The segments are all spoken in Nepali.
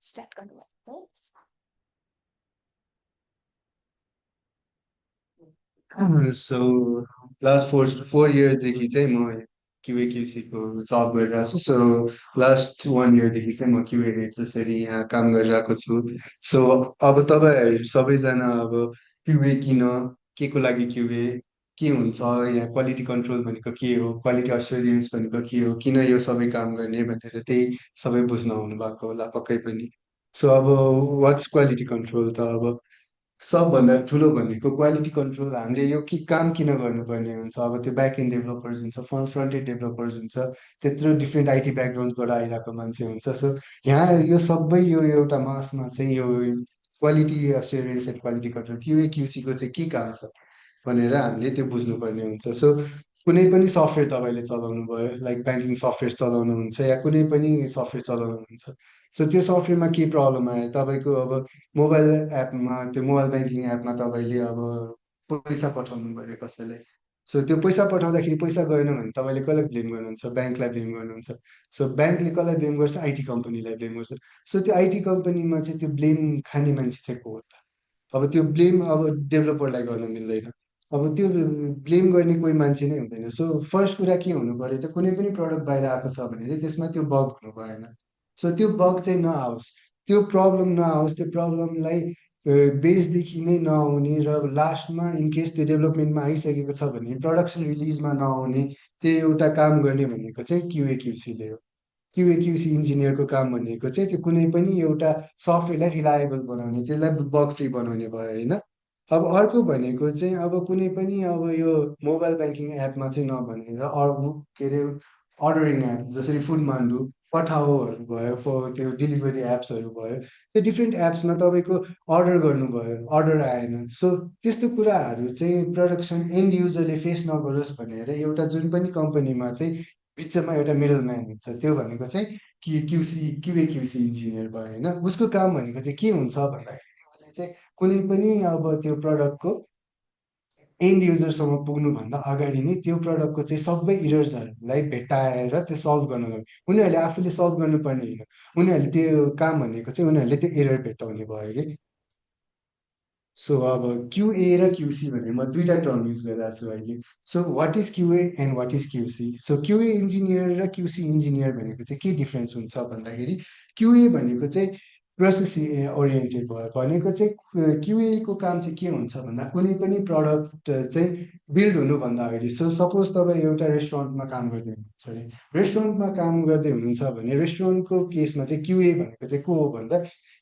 स्टार्ट गर्नुभएको सो लास्ट फोर इयरदेखि चाहिँ म क्युएक्युसीको जब गरिरहेको छु। सो लास्ट 1 इयरदेखि चाहिँ म क्युए जसरी यहाँ काम गरिरहेको छु। सो अब तपाईँहरू सबैजना अब क्युए किन, के को लागि क्युए, के हुन्छ यहाँ, क्वालिटी कन्ट्रोल भनेको के हो, क्वालिटी अस्योरेन्स भनेको के हो, किन यो सबै काम गर्ने भनेर त्यही सबै बुझ्न आउनु भएको होला पक्कै पनि। सो अब वाट्स क्वालिटी कन्ट्रोल त अब सबभन्दा ठुलो भनेको क्वालिटी कन्ट्रोल। हामीले यो काम किन गर्नुपर्ने हुन्छ, अब त्यो ब्याक एन्ड डेभलपर्स हुन्छ, फ्रन्ट एन्ड डेभलपर्स हुन्छ, त्यत्रो डिफ्रेन्ट आइटी ब्याकग्राउन्डबाट आइरहेको मान्छे हुन्छ। सो यहाँ यो सबै यो एउटा मासमा चाहिँ यो quality assurance and quality control क्युएक्युसीको चाहिँ के काम छ भनेर हामीले त्यो बुझ्नुपर्ने हुन्छ। सो कुनै पनि सफ्टवेयर तपाईँले चलाउनु भयो, लाइक ब्याङ्किङ सफ्टवेयर चलाउनुहुन्छ या कुनै पनि सफ्टवेयर चलाउनुहुन्छ, सो त्यो सफ्टवेयरमा के प्रब्लम आयो तपाईँको, अब मोबाइल एपमा, त्यो मोबाइल ब्याङ्किङ एपमा तपाईँले अब पैसा पठाउनु पऱ्यो कसैलाई। सो त्यो पैसा पठाउँदाखेरि पैसा गएन भने तपाईँले कसलाई ब्लेम गर्नुहुन्छ, ब्याङ्कलाई ब्लेम गर्नुहुन्छ। सो ब्याङ्कले कसलाई ब्लेम गर्छ, आइटी कम्पनीलाई ब्लेम गर्छ। सो त्यो आइटी कम्पनीमा चाहिँ त्यो ब्लेम खाने मान्छे चाहिँ को हो त? अब त्यो ब्लेम अब डेभलपरलाई गर्न मिल्दैन, अब त्यो ब्लेम गर्ने कोही मान्छे नै हुँदैन। सो फर्स्ट कुरा के हुनु पऱ्यो त, कुनै पनि प्रडक्ट बाहिर आएको छ भने चाहिँ त्यसमा त्यो बग हुनु भएन। सो त्यो बग चाहिँ नआओस्, त्यो प्रब्लम नआओस्, त्यो प्रब्लमलाई बेसदेखि नै नआउने र लास्टमा इनकेस त्यो डेभलपमेन्टमा आइसकेको छ भने प्रडक्सन रिलिजमा नआउने, त्यो एउटा काम गर्ने भनेको चाहिँ क्युएक्युसीले हो। क्युएक्युसी इन्जिनियरको काम भनेको चाहिँ त्यो कुनै पनि एउटा सफ्टवेयरलाई रिलायबल बनाउने, त्यसलाई बग फ्री बनाउने भयो होइन। अब अर्को भनेको चाहिँ अब कुनै पनि अब यो मोबाइल ब्याङ्किङ एप मात्रै नभनेर अरू के अरे अर्डरिङ एप जसरी फुडमान्डु, पठाओहरू भयो, त्यो डेलिभरी एप्सहरू भयो, त्यो डिफ्रेन्ट एप्समा तपाईँको अर्डर गर्नुभयो, अर्डर आएन। सो त्यस्तो कुराहरू चाहिँ प्रडक्सन एन्ड युजरले फेस नगरोस् भनेर एउटा जुन पनि कम्पनीमा चाहिँ बिचमा एउटा मिडल म्यान हुन्छ, त्यो भनेको चाहिँ क्युएक्युसी इन्जिनियर भयो होइन। उसको काम भनेको चाहिँ के हुन्छ भन्दाखेरि उसले चाहिँ कुनै पनि अब त्यो प्रडक्टको एन्ड युजरसम्म पुग्नुभन्दा अगाडि नै त्यो प्रडक्टको चाहिँ सबै इरर्सहरूलाई भेट्टाएर त्यो सल्भ गर्न गयो। उनीहरूले आफूले सल्भ गर्नुपर्ने होइन, उनीहरूले त्यो काम भनेको चाहिँ उनीहरूले त्यो एरर भेट्टाउने भयो कि। सो अब क्युए र क्युसी भने म दुईवटा टर्म युज गरिरहेको छु अहिले। So what is QA and what is QC? So QA engineer र क्युसी इन्जिनियर भनेको चाहिँ के डिफ्रेन्स हुन्छ भन्दाखेरि, क्युए भनेको चाहिँ प्रोसेस ओरिएन्टेड भयो भनेको चाहिँ क्युएको काम चाहिँ के हुन्छ भन्दा कुनै पनि प्रडक्ट चाहिँ बिल्ड हुनुभन्दा अगाडि, सो सपोज तपाईँ एउटा रेस्टुरेन्टमा काम गर्दै हुनुहुन्छ अरे, रेस्टुरेन्टमा काम गर्दै हुनुहुन्छ भने रेस्टुरेन्टको केसमा चाहिँ क्युए भनेको चाहिँ को हो भन्दा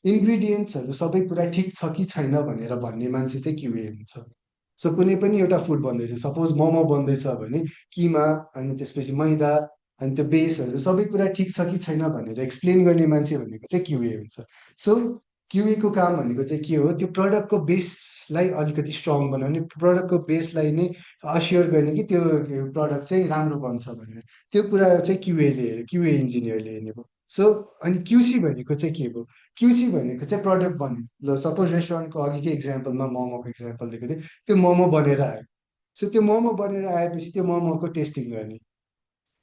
इन्ग्रिडियन्ट्सहरू सबै कुरा ठिक छ कि छैन भनेर भन्ने मान्छे चाहिँ क्युए हुन्छ। सो कुनै पनि एउटा फुड बन्दैछ, सपोज मोमो बन्दैछ भने किमा अनि त्यसपछि मैदा अनि त्यो बेसहरू सबै कुरा ठिक छ कि छैन भनेर एक्सप्लेन गर्ने मान्छे भनेको चाहिँ क्युए हुन्छ। सो क्युएको काम भनेको चाहिँ के हो, त्यो प्रडक्टको बेसलाई अलिकति स्ट्रङ बनाउने, प्रडक्टको बेसलाई नै अस्योर गर्ने कि त्यो प्रडक्ट चाहिँ राम्रो बन्छ भनेर, त्यो कुरा चाहिँ क्युए इन्जिनियरले हेर्ने भयो। सो अनि क्युसी भनेको चाहिँ के भयो, क्युसी भनेको चाहिँ प्रडक्ट बन्यो, ल सपोज रेस्टुरेन्टको अघिकै इक्जाम्पलमा मोमोको इक्जाम्पल दिएको थिएँ, त्यो मोमो बनेर आयो। सो त्यो मोमो बनेर आएपछि त्यो मोमोको टेस्टिङ गर्ने,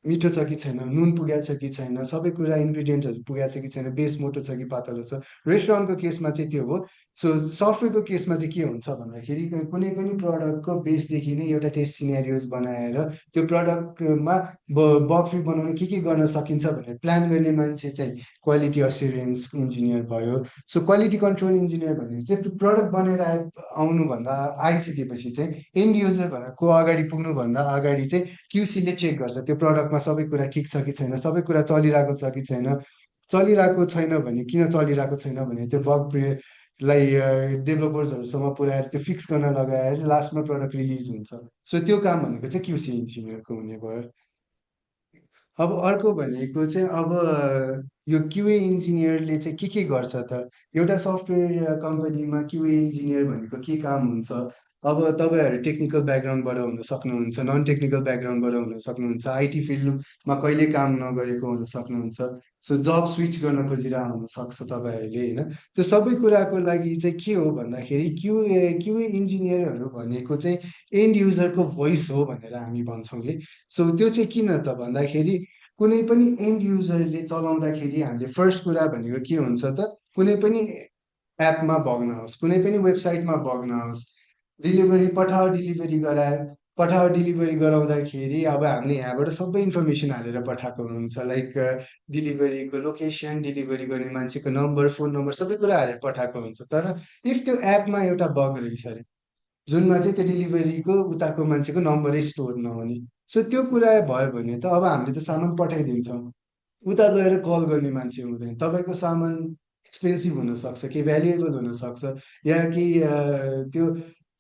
मिठो छ कि छैन, नुन पुगेको छ कि छैन, सबै कुरा इन्ग्रिडियन्टहरू पुगेको छ कि छैन, बेस मोटो छ कि पातलो छ। रेस्टुरेन्टको केसमा चाहिँ त्यो हो। सो सफ्टवेयरको केसमा चाहिँ के हुन्छ भन्दाखेरि कुनै पनि प्रडक्टको बेसदेखि नै एउटा टेस्ट सिनेरियोज बनाएर त्यो प्रडक्टमा बग फ्री बनाउन के गर्न सकिन्छ भनेर प्लान गर्ने मान्छे चाहिँ क्वालिटी अस्युरेन्स इन्जिनियर भयो। सो क्वालिटी कन्ट्रोल इन्जिनियर भनेको चाहिँ त्यो प्रडक्ट बनेर आउनुभन्दा आइसकेपछि चाहिँ एन्ड युजरको अगाडि पुग्नुभन्दा अगाडि चाहिँ क्युसीले चेक गर्छ त्यो प्रडक्टमा सबै कुरा ठिक छ कि छैन, सबै कुरा चलिरहेको छ कि छैन। चलिरहेको छैन भने किन चलिरहेको छैन भने त्यो बगलाई डेभलपर्सहरूसम्म पुऱ्याएर त्यो फिक्स गर्न लगाएर लास्टमा प्रडक्ट रिलिज हुन्छ। सो त्यो काम भनेको चाहिँ क्युसी इन्जिनियरको हुने भयो। अब अर्को भनेको चाहिँ अब यो क्युए इन्जिनियरले चाहिँ के गर्छ त, एउटा सफ्टवेयर कम्पनीमा क्युए इन्जिनियर भनेको के काम हुन्छ। अब तपाईँहरू टेक्निकल ब्याकग्राउन्डबाट हुन सक्नुहुन्छ, नन टेक्निकल ब्याकग्राउन्डबाट हुन सक्नुहुन्छ, आइटी फिल्डमा कहिले काम नगरेको हुन सक्नुहुन्छ। सो जब स्विच गर्न खोजिरहेको हुनसक्छ तपाईँहरूले होइन। त्यो सबै कुराको लागि चाहिँ के हो भन्दाखेरि क्युए इन्जिनियरहरू भनेको चाहिँ एन्ड युजरको भोइस हो भनेर हामी भन्छौँ कि। सो त्यो चाहिँ किन त भन्दाखेरि कुनै पनि एन्ड युजरले चलाउँदाखेरि हामीले फर्स्ट कुरा भनेको के हुन्छ त, कुनै पनि एपमा भग्न होस्, कुनै पनि वेबसाइटमा भग्न होस्, डेलिभरी पठाओ डेलिभरी गराए, पठाओ डेलिभरी गराउँदाखेरि अब हामीले यहाँबाट सबै इन्फर्मेसन हालेर पठाएको हुन्छ, लाइक डेलिभरीको लोकेसन, डेलिभरी गर्ने मान्छेको नम्बर, फोन नम्बर सबै कुरा हालेर पठाएको हुन्छ। तर इफ त्यो एपमा एउटा बग रहेछ अरे, जुनमा चाहिँ त्यो डेलिभरीको उताको मान्छेको नम्बरै स्टोर नहुने, सो त्यो कुरा भयो भने त अब हामीले त सामान पठाइदिन्छौँ, उता गएर कल गर्ने मान्छे हुँदैन, तपाईँको सामान एक्सपेन्सिभ हुनसक्छ, कि भ्यालुएबल हुनसक्छ, या कि त्यो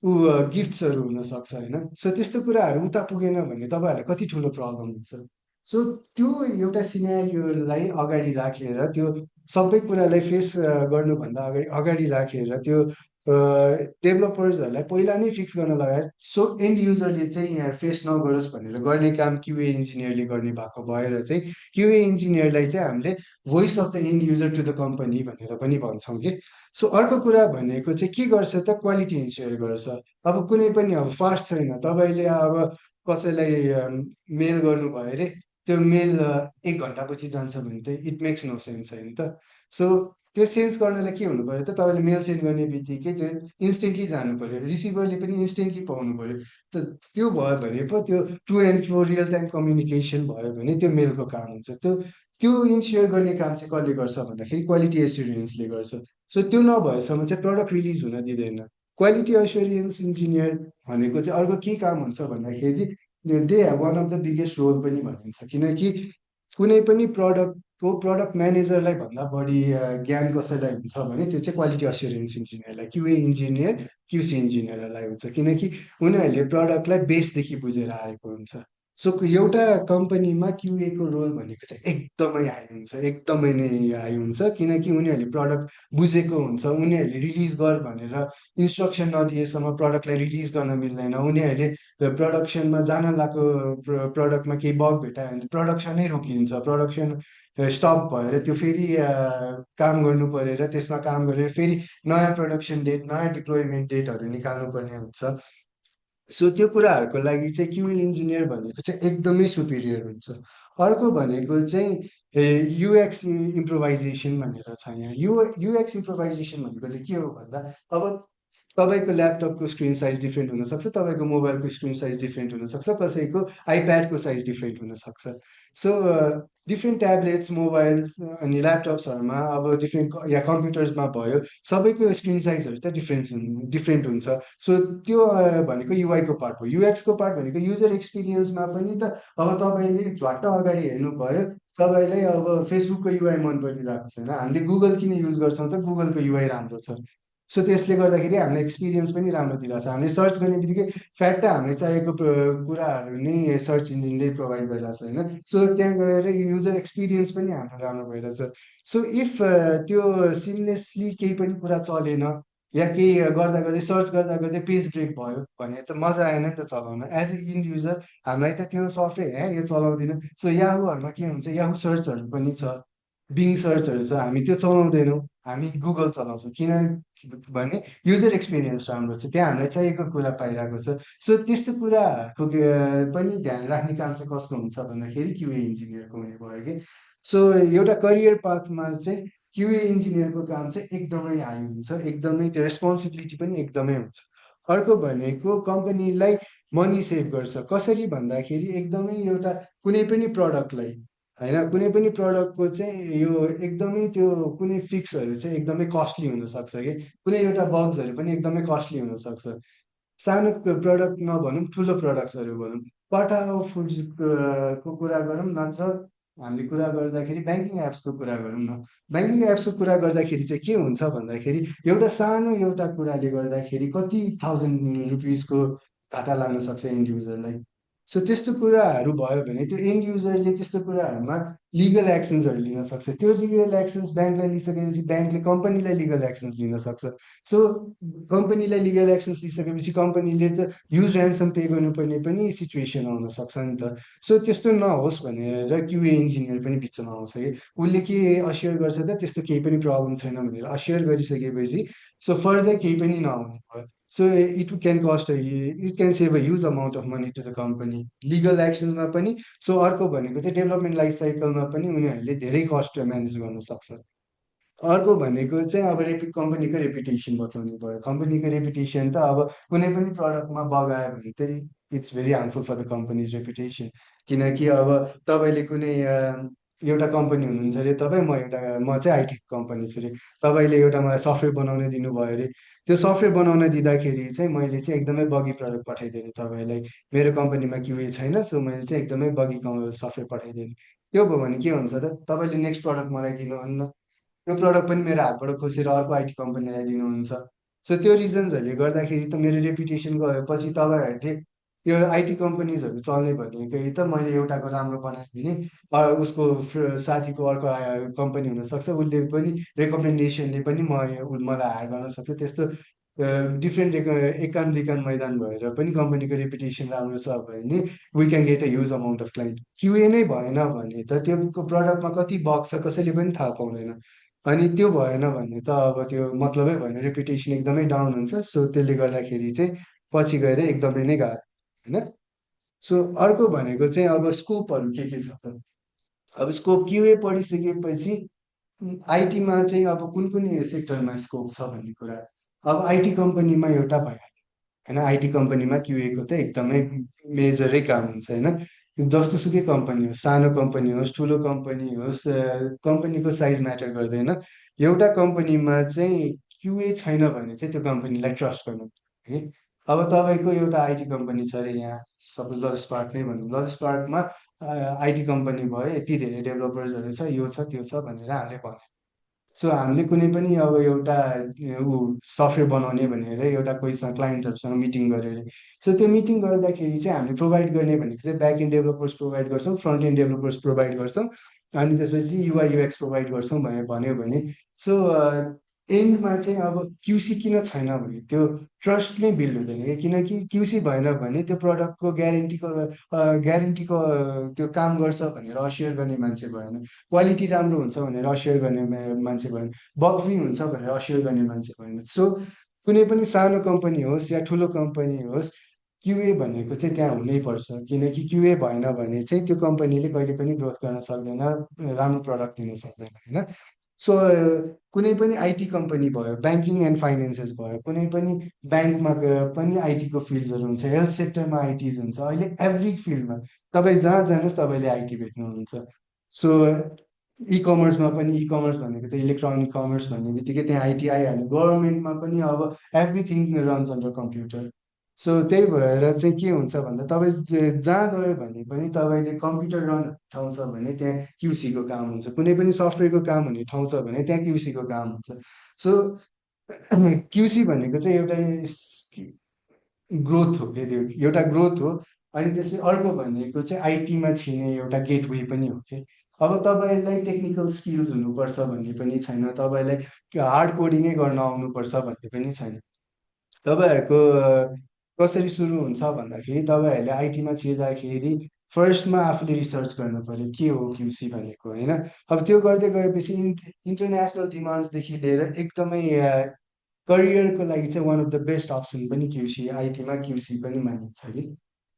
गिफ्ट्सहरू हुनसक्छ होइन। सो त्यस्तो कुराहरू उता पुगेन भने तपाईँहरूलाई कति ठुलो प्रब्लम हुन्छ। सो त्यो एउटा सिनेरियोलाई अगाडि राखेर, त्यो सबै कुरालाई फेस गर्नुभन्दा अगाडि अगाडि राखेर त्यो डेभलपर्सहरूलाई पहिला नै फिक्स गर्न लगाएर, सो एन्ड युजरले चाहिँ यहाँ फेस नगरोस् भनेर गर्ने काम क्युए इन्जिनियरले गर्ने भएको भएर चाहिँ क्युए इन्जिनियरलाई चाहिँ हामीले voice of the end user to the company भनेर पनि भन्छौँ कि। सो अर्को कुरा भनेको चाहिँ के गर्छ त, क्वालिटी इन्स्योर गर्छ। अब कुनै पनि अब फास्ट छैन, तपाईँले अब कसैलाई मेल गर्नुभयो अरे, त्यो मेल 1 घन्टापछि जान्छ भने त इट मेक्स नो सेन्स होइन त। सो त्यो सेन्स गर्नलाई के हुनु पऱ्यो त, तपाईँले मेल सेन्ड गर्ने बित्तिकै त्यो इन्स्टेन्टली जानु पऱ्यो, रिसिभरले पनि इन्स्टेन्टली पाउनु पऱ्यो। त त्यो भयो भने पो त्यो true and fro real time communication भयो भने त्यो मेलको काम हुन्छ। त्यो त्यो इन्स्योर गर्ने काम चाहिँ कसले गर्छ भन्दाखेरि क्वालिटी एस्युरेन्सले गर्छ। सो त्यो नभएसम्म चाहिँ प्रडक्ट रिलिज हुन दिँदैन। क्वालिटी एस्युरेन्स इन्जिनियर भनेको चाहिँ अर्को के काम हुन्छ भन्दाखेरि they have one of the biggest role पनि भनिन्छ, किनकि कुनै पनि प्रडक्टको प्रडक्ट म्यानेजरलाई भन्दा बढी ज्ञान कसैलाई हुन्छ भने त्यो चाहिँ क्वालिटी एस्युरेन्स इन्जिनियरलाई, क्युए इन्जिनियर, क्युसी इन्जिनियरलाई हुन्छ, किनकि उनीहरूले प्रडक्टलाई बेसदेखि बुझेर आएको हुन्छ। सो एउटा कम्पनीमा क्युएको रोल भनेको चाहिँ एकदमै हाई हुन्छ, एकदमै नै हाई हुन्छ, किनकि उनीहरूले प्रडक्ट बुझेको हुन्छ। उनीहरूले रिलिज गर भनेर इन्स्ट्रक्सन नदिएसम्म प्रडक्टलाई रिलिज गर्न मिल्दैन। उनीहरूले प्रडक्सनमा जान लागेको प्रडक्टमा केही बग भेटायो भने प्रडक्सनै रोकिन्छ, प्रडक्सन स्टप भएर त्यो फेरि काम गर्नु परेर त्यसमा काम गरेर फेरि नयाँ प्रडक्सन डेट, नयाँ डिप्लोइमेन्ट डेटहरू निकाल्नु पर्ने हुन्छ। सो त्यो कुराहरूको लागि चाहिँ क्युएल इन्जिनियर भनेको चाहिँ एकदमै सुपिरियर हुन्छ। अर्को भनेको चाहिँ युएक्स इम्प्रोभाइजेसन भनेर छ यहाँ। युएक्स इम्प्रोभाइजेसन भनेको चाहिँ के हो भन्दा, अब तपाईँको ल्यापटपको स्क्रिन साइज डिफ्रेन्ट हुनसक्छ, तपाईँको मोबाइलको स्क्रिन साइज डिफ्रेन्ट हुनसक्छ, कसैको आइप्याडको साइज डिफ्रेन्ट हुनसक्छ। सो डिफ्रेन्ट ट्याब्लेट्स, मोबाइल्स अनि ल्यापटप्सहरूमा अब डिफ्रेन्ट या कम्प्युटर्समा भयो, सबैको स्क्रिन साइजहरू त डिफ्रेन्ट हुन्छ। सो त्यो भनेको युआईको पार्ट हो। युएक्सको पार्ट भनेको युजर एक्सपिरियन्समा पनि त अब तपाईँले झट्ट अगाडि हेर्नुभयो, तपाईँलाई अब फेसबुकको युआई मन परिरहेको छैन, हामीले गुगल किन युज गर्छौँ त, गुगलको युआई राम्रो छ। सो त्यसले गर्दाखेरि हामीलाई एक्सपिरियन्स पनि राम्रो दिइरहेको छ। हामीले सर्च गर्ने बित्तिकै फ्याक्ट हामीले चाहेको कुराहरू नै सर्च इन्जिनले प्रोभाइड गरिरहेको छ होइन। सो त्यहाँ गएर युजर एक्सपिरियन्स पनि हाम्रो राम्रो भइरहेछ। सो इफ त्यो सिमलेसली केही पनि कुरा चलेन, या केही गर्दा गर्दै सर्च गर्दा गर्दै पेज ब्रेक भयो भने त मजा आएन नि त चलाउन। एज ए इन्ड युजर हामीलाई त त्यो सफ्टवेयर यो चलाउँदिनँ। सो याहुहरूमा के हुन्छ, याहु सर्चहरू पनि छ, बिङ सर्चहरू छ, हामी त्यो चलाउँदैनौँ, हामी गुगल चलाउँछौँ। किनभने युजर एक्सपिरियन्स राम्रो छ, त्यहाँ हामीलाई चाहिएको कुरा पाइरहेको छ। सो त्यस्तो कुराहरूको पनि ध्यान राख्ने काम चाहिँ कसको हुन्छ भन्दाखेरि क्युए इन्जिनियरको हुने भयो कि। सो एउटा करियर पाथमा चाहिँ क्युए इन्जिनियरको काम चाहिँ एकदमै हाई हुन्छ, एकदमै त्यो रेस्पोन्सिबिलिटी पनि एकदमै हुन्छ। अर्को भनेको कम्पनीलाई मनी सेभ गर्छ, कसरी भन्दाखेरि एकदमै एउटा कुनै पनि प्रडक्टलाई होइन, कुनै पनि प्रडक्टको चाहिँ यो एकदमै त्यो कुनै फिक्सहरू चाहिँ एकदमै कस्टली हुनसक्छ कि, कुनै एउटा बग्सहरू पनि एकदमै कस्टली हुनसक्छ। सानो प्रडक्ट नभनौँ, ठुलो प्रडक्ट्सहरू भनौँ, टाटा फुड्स को कुरा गरौँ, नत्र हामीले कुरा गर्दाखेरि ब्याङ्किङ एप्सको कुरा गरौँ न। ब्याङ्किङ एप्सको कुरा गर्दाखेरि चाहिँ के हुन्छ भन्दाखेरि, एउटा सानो एउटा कुराले गर्दाखेरि कति थाउजन्ड रुपिसको घाटा लाग्न सक्छ एन्ड युजरलाई। सो त्यस्तो कुराहरू भयो भने त्यो एन्ड युजरले त्यस्तो कुराहरूमा लिगल एक्सन्सहरू लिन सक्छ। त्यो लिगल एक्सन्स ब्याङ्कलाई लिइसकेपछि ब्याङ्कले कम्पनीलाई लिगल एक्सन्स लिन सक्छ। सो कम्पनीलाई लिगल एक्सन्स लिइसकेपछि कम्पनीले त ह्युज ऱ्यान्सम पे गर्नुपर्ने पनि सिचुएसन आउन सक्छ नि त। सो त्यस्तो नहोस् भनेर क्युए इन्जिनियर पनि बिचमा आउँछ कि, उसले के अस्योर गर्छ त त्यस्तो केही पनि प्रब्लम छैन भनेर अस्योर गरिसकेपछि सो फर्दर केही पनि नहुने भयो। So it can save a huge amount of money to the company legal एक्सन्समा पनि। सो अर्को भनेको चाहिँ डेभलपमेन्ट लाइफ साइकलमा पनि उनीहरूले धेरै कस्ट म्यानेज गर्न सक्छ। अर्को भनेको चाहिँ अब कम्पनीको रेपुटेसन बचाउने भयो। कम्पनीको रेपुटेसन त अब कुनै पनि प्रडक्टमा बगायो भने चाहिँ it's very harmful for the company's reputation. किनकि अब तपाईँले कुनै एउटा कम्पनी हुनुहुन्छ अरे, म चाहिँ आइटी कम्पनी छु अरे, तपाईँले एउटा मलाई सफ्टवेयर बनाउन दिनुभयो अरे, त्यो सफ्टवेयर बनाउन दिँदाखेरि चाहिँ मैले चाहिँ एकदमै बगी प्रडक्ट पठाइदिएँ तपाईँलाई। मेरो कम्पनीमा क्युए छैन, सो मैले चाहिँ एकदमै बगी सफ्टवेयर पठाइदिएँ। त्यो भयो भने के हुन्छ त, तपाईँले नेक्स्ट प्रडक्ट मलाई दिनुहुन्न, त्यो प्रडक्ट पनि मेरो हातबाट खोसेर अर्को आइटी कम्पनीलाई दिनुहुन्छ। सो त्यो रिजन्सहरूले गर्दाखेरि त मेरो रेपुटेसन गयो। पछि तपाईँहरूले यो आइटी कम्पनीजहरू चल्ने भनेकै त मैले एउटाको राम्रो बनाएँ भने उसको साथीको अर्को कम्पनी हुनसक्छ, उसले पनि रेकमेन्डेसनले पनि मलाई हायर गर्न सक्छ। त्यस्तो डिफ्रेन्ट एकान दुईकान मैदान भएर पनि कम्पनीको रेपुटेसन राम्रो छ भने we can get a huge amount of client. QA नै भएन भने त त्यो प्रडक्टमा कति बग छ कसैले पनि थाहा पाउँदैन। अनि त्यो भएन भने त अब त्यो मतलबै भएन, रेपुटेसन एकदमै डाउन हुन्छ। सो त्यसले गर्दाखेरि चाहिँ पछि गएर एकदमै नै गाह्रो होइन। सो अर्को भनेको चाहिँ अब स्कोपहरू के छ त। अब स्कोप क्युए पढिसकेपछि आइटीमा चाहिँ अब कुन कुन सेक्टरमा स्कोप छ भन्ने कुरा। अब आइटी कम्पनीमा एउटा भइहाल्यो होइन, आइटी कम्पनीमा क्युएको त एकदमै मेजरै काम हुन्छ होइन। जस्तोसुकै कम्पनी होस्, सानो कम्पनी होस् ठुलो कम्पनी होस्, कम्पनीको साइज म्याटर गर्दैन। एउटा कम्पनीमा चाहिँ क्युए छैन भने चाहिँ त्यो कम्पनीलाई ट्रस्ट गर्नु है। अब तपाईँको एउटा आइटी कम्पनी छ अरे, यहाँ सपोज लजिस पार्क नै भनौँ, लजिस पार्कमा आइटी कम्पनी भयो, यति धेरै डेभलपर्सहरू छ, यो छ त्यो छ भनेर हामीले भन्यो। सो हामीले कुनै पनि अब एउटा ऊ सफ्टवेयर बनाउने भनेर एउटा कोहीसँग क्लाइन्टहरूसँग मिटिङ गरेर, सो त्यो मिटिङ गर्दाखेरि चाहिँ हामीले प्रोभाइड गर्ने भनेको चाहिँ ब्याक एन्ड डेभलपर्स प्रोभाइड गर्छौँ, फ्रन्ट एन्ड डेभलपर्स प्रोभाइड गर्छौँ, अनि त्यसपछि युआई युएक्स प्रोभाइड गर्छौँ भनेर भन्यो भने, सो एन्डमा चाहिँ अब क्युसी किन छैन भने त्यो ट्रस्ट नै बिल्ड हुँदैन कि। किनकि क्युसी भएन भने त्यो प्रडक्टको ग्यारेन्टीको त्यो काम गर्छ भनेर अस्योर गर्ने मान्छे भएन, क्वालिटी राम्रो हुन्छ भनेर अस्योर गर्ने मान्छे भएन, बग फ्री हुन्छ भनेर अस्योर गर्ने मान्छे भएन। सो कुनै पनि सानो कम्पनी होस् या ठुलो कम्पनी होस्, क्युए भनेको चाहिँ त्यहाँ हुनैपर्छ। किनकि क्युए भएन भने चाहिँ त्यो कम्पनीले कहिले पनि ग्रोथ गर्न सक्दैन, राम्रो प्रडक्ट दिन सक्दैन होइन। सो कुनै पनि आइटी कम्पनी भयो, ब्याङ्किङ एन्ड फाइनेन्सेस भयो, कुनै पनि ब्याङ्कमा पनि आइटीको फिल्ड्सहरू हुन्छ, हेल्थ सेक्टरमा आइटिज हुन्छ, अहिले एभ्री फिल्डमा तपाईँ जहाँ जानुहोस् तपाईँले आइटी भेट्नुहुन्छ। सो कमर्समा पनि, कमर्स भनेको त इलेक्ट्रोनिक कमर्स भन्ने बित्तिकै त्यहाँ आइटी आइहाल्यो। गभर्मेन्टमा पनि अब everything runs under computer. So त्यही भएर चाहिँ के हुन्छ भन्दा तपाईँ जहाँ गयो भने पनि तपाईँले कम्प्युटर रन ठाउँ छ भने त्यहाँ क्युसीको काम हुन्छ, कुनै पनि सफ्टवेयरको काम हुने ठाउँ छ भने त्यहाँ क्युसीको काम हुन्छ। सो क्युसी भनेको चाहिँ एउटा ग्रोथ हो क्या, त्यो एउटा ग्रोथ हो। अनि त्यसले अर्को भनेको चाहिँ आइटीमा छिर्ने एउटा गेटवे पनि हो कि। अब तपाईँलाई टेक्निकल स्किल्स हुनुपर्छ भन्ने पनि छैन, तपाईँलाई हार्ड कोडिङै गर्न आउनुपर्छ भन्ने पनि छैन। तपाईँहरूको कसरी सुरु हुन्छ भन्दाखेरि तपाईँहरूले आइटीमा छिर्दाखेरि फर्स्टमा आफूले रिसर्च गर्नु पऱ्यो के हो क्युसी भनेको होइन। अब त्यो गर्दै गएपछि इन्टरनेसनल डिमान्ड्सदेखि लिएर एकदमै करियरको लागि चाहिँ one of the best option पनि क्युसी, आइटीमा क्युसी पनि मानिन्छ कि।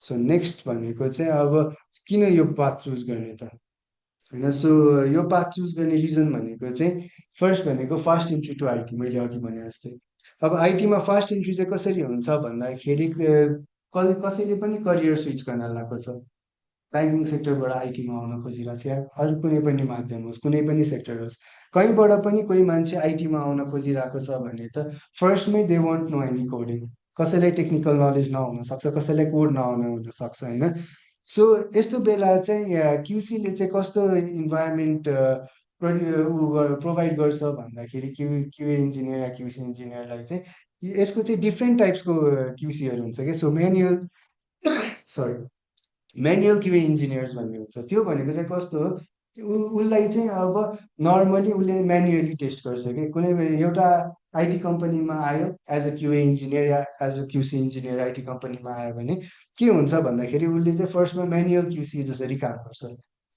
सो नेक्स्ट भनेको चाहिँ अब किन यो पाथ चुज गर्ने त होइन। सो यो पाथ चुज गर्ने रिजन भनेको चाहिँ फर्स्ट भनेको फास्ट इन्ट्री टु आइटी, मैले अघि भने जस्तै। अब आइटीमा फास्ट इन्ट्री चाहिँ कसरी हुन्छ भन्दाखेरि कसैले पनि करियर स्विच गर्न लागेको छ, ब्याङ्किङ सेक्टरबाट आइटीमा आउन खोजिरहेको छ, या अरू कुनै पनि माध्यम होस्, कुनै पनि सेक्टर होस्, कहीँबाट पनि कोही मान्छे आइटीमा आउन खोजिरहेको छ भने त फर्स्टमै they won't know any coding. कसैलाई टेक्निकल नलेज नहुन सक्छ, कसैलाई कोड नआउनु हुनसक्छ होइन। सो यस्तो बेला चाहिँ क्युसीले चाहिँ कस्तो इन्भाइरोमेन्ट प्रोभाइड गर्छ भन्दाखेरि क्युए इन्जिनियर या क्युसी इन्जिनियरलाई चाहिँ यसको चाहिँ डिफ्रेन्ट टाइप्सको क्युसीहरू हुन्छ क्या। So manual sorry manual QA engineers भन्ने हुन्छ। त्यो भनेको चाहिँ कस्तो हो, उसलाई चाहिँ अब नर्मली उसले म्यानुअली टेस्ट गर्छ कि। कुनै एउटा आइटी कम्पनीमा आयो एज अ क्युए इन्जिनियर या as a QC engineer IT कम्पनीमा आयो भने के हुन्छ भन्दाखेरि उसले चाहिँ फर्स्टमा म्यानुअल क्युसी जसरी काम गर्छ।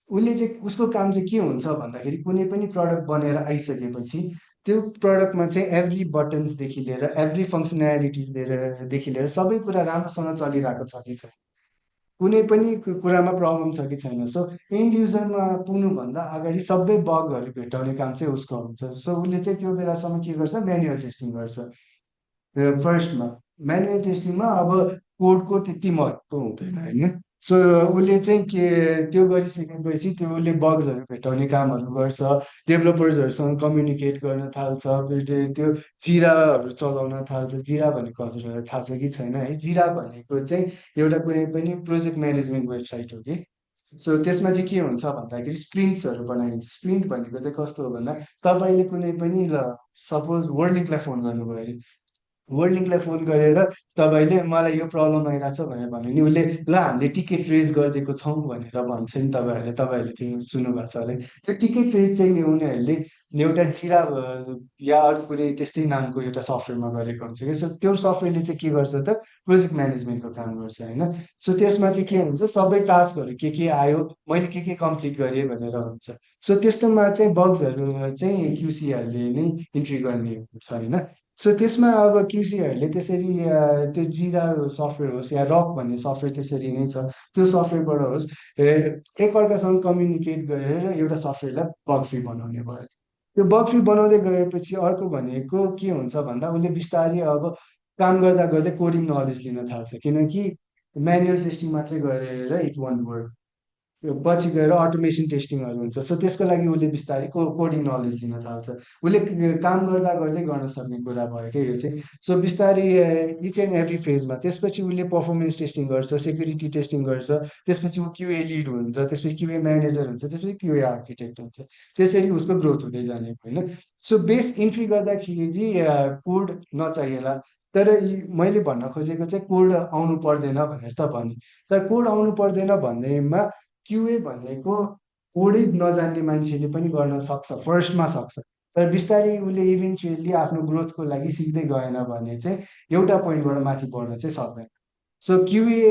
उसले चाहिँ उसको काम चाहिँ के हुन्छ भन्दाखेरि कुनै पनि प्रडक्ट बनेर आइसकेपछि त्यो प्रडक्टमा चाहिँ एभ्री बटन्सदेखि लिएर एभ्री फङ्सनालिटिजदेखि लिएर सबै कुरा राम्रोसँग चलिरहेको छ कि छैन, कुनै पनि कुरामा प्रब्लम छ कि छैन। सो एन्ड युजरमा पुग्नुभन्दा अगाडि सबै बगहरू भेटाउने काम चाहिँ उसको हुन्छ। सो उसले चाहिँ त्यो बेलासम्म के गर्छ, म्यानुअल टेस्टिङ गर्छ फर्स्टमा। म्यानुअल टेस्टिङमा अब कोडको त्यति महत्त्व हुँदैन होइन। सो उसले चाहिँ के त्यो गरिसकेपछि त्यो उसले बग्सहरू भेटाउने कामहरू गर्छ, डेभलपर्सहरूसँग कम्युनिकेट गर्न थाल्छ, फेरि त्यो जिराहरू चलाउन थाल्छ। जिरा भनेको हजुरहरूलाई थाहा छ कि छैन है? जिरा भनेको चाहिँ एउटा कुनै पनि प्रोजेक्ट म्यानेजमेन्ट वेबसाइट हो कि। सो त्यसमा चाहिँ के हुन्छ भन्दाखेरि स्प्रिन्ट्सहरू बनाइन्छ। स्प्रिन्ट भनेको चाहिँ कस्तो हो भन्दा, तपाईँले कुनै पनि ल सपोज वर्ल्ड लिङ्कलाई फोन गर्नुभयो अरे, वर्ल्ड लिङ्कलाई फोन गरेर तपाईँले मलाई यो प्रब्लम आइरहेको छ भनेर भन्यो नि, उसले ल हामीले टिकट रेज गरिदिएको छौँ भनेर भन्छ नि तपाईँहरूले त्यो सुन्नुभएको छ होला है। त्यो टिकट रेज चाहिँ उनीहरूले एउटा जिरा या अरू कुनै त्यस्तै नामको एउटा सफ्टवेयरमा गरेको हुन्छ कि। सो त्यो सफ्टवेयरले चाहिँ के गर्छ त, प्रोजेक्ट म्यानेजमेन्टको काम गर्छ होइन। सो त्यसमा चाहिँ के हुन्छ, सबै टास्कहरू के आयो, मैले के कम्प्लिट गरेँ भनेर हुन्छ। सो त्यस्तोमा चाहिँ बग्सहरू चाहिँ क्युसीहरूले नै इन्ट्री गर्ने हुन्छ होइन। सो त्यसमा अब क्युसीहरूले त्यसरी त्यो जिरा सफ्टवेयर होस् या रक भन्ने सफ्टवेयर त्यसरी नै छ, त्यो सफ्टवेयरबाट होस् एकअर्कासँग कम्युनिकेट गरेर एउटा सफ्टवेयरलाई बग फ्री बनाउने भयो। त्यो बग फ्री बनाउँदै गएपछि अर्को भनेको के हुन्छ भन्दा, उसले बिस्तारै अब काम गर्दा गर्दै कोडिङ नलेज लिन थाल्छ, किनकि म्यानुअल टेस्टिङ मात्रै गरेर इट वन्ट वर्क। यो पछि गएर अटोमेसन टेस्टिङहरू हुन्छ। सो त्यसको लागि उसले बिस्तारै कोडिङ नलेज लिन थाल्छ। उसले काम गर्दा गर्दै गर्न सक्ने कुरा भयो क्या यो चाहिँ। सो बिस्तारै इच एन्ड एभ्री फेजमा त्यसपछि उसले पर्फर्मेन्स टेस्टिङ गर्छ, सेक्युरिटी टेस्टिङ गर्छ, त्यसपछि ऊ क्युए लिड हुन्छ, त्यसपछि क्युए म्यानेजर हुन्छ, त्यसपछि क्युए आर्किटेक्ट हुन्छ। त्यसरी उसको ग्रोथ हुँदै जाने होइन। सो बेस इन्ट्री गर्दाखेरि कोड नचाहिएला, तर मैले भन्न खोजेको चाहिँ कोड आउनु पर्दैन भनेर त भने। तर कोड आउनु पर्दैन भन्नेमा क्युए भनेको कोडै नजान्ने मान्छेले पनि गर्न सक्छ, फर्स्टमा सक्छ। तर बिस्तारै उसले इभेन्चुअली आफ्नो ग्रोथको लागि सिक्दै गएन भने चाहिँ एउटा पोइन्टबाट माथि बढ्न चाहिँ सक्दैन। So QA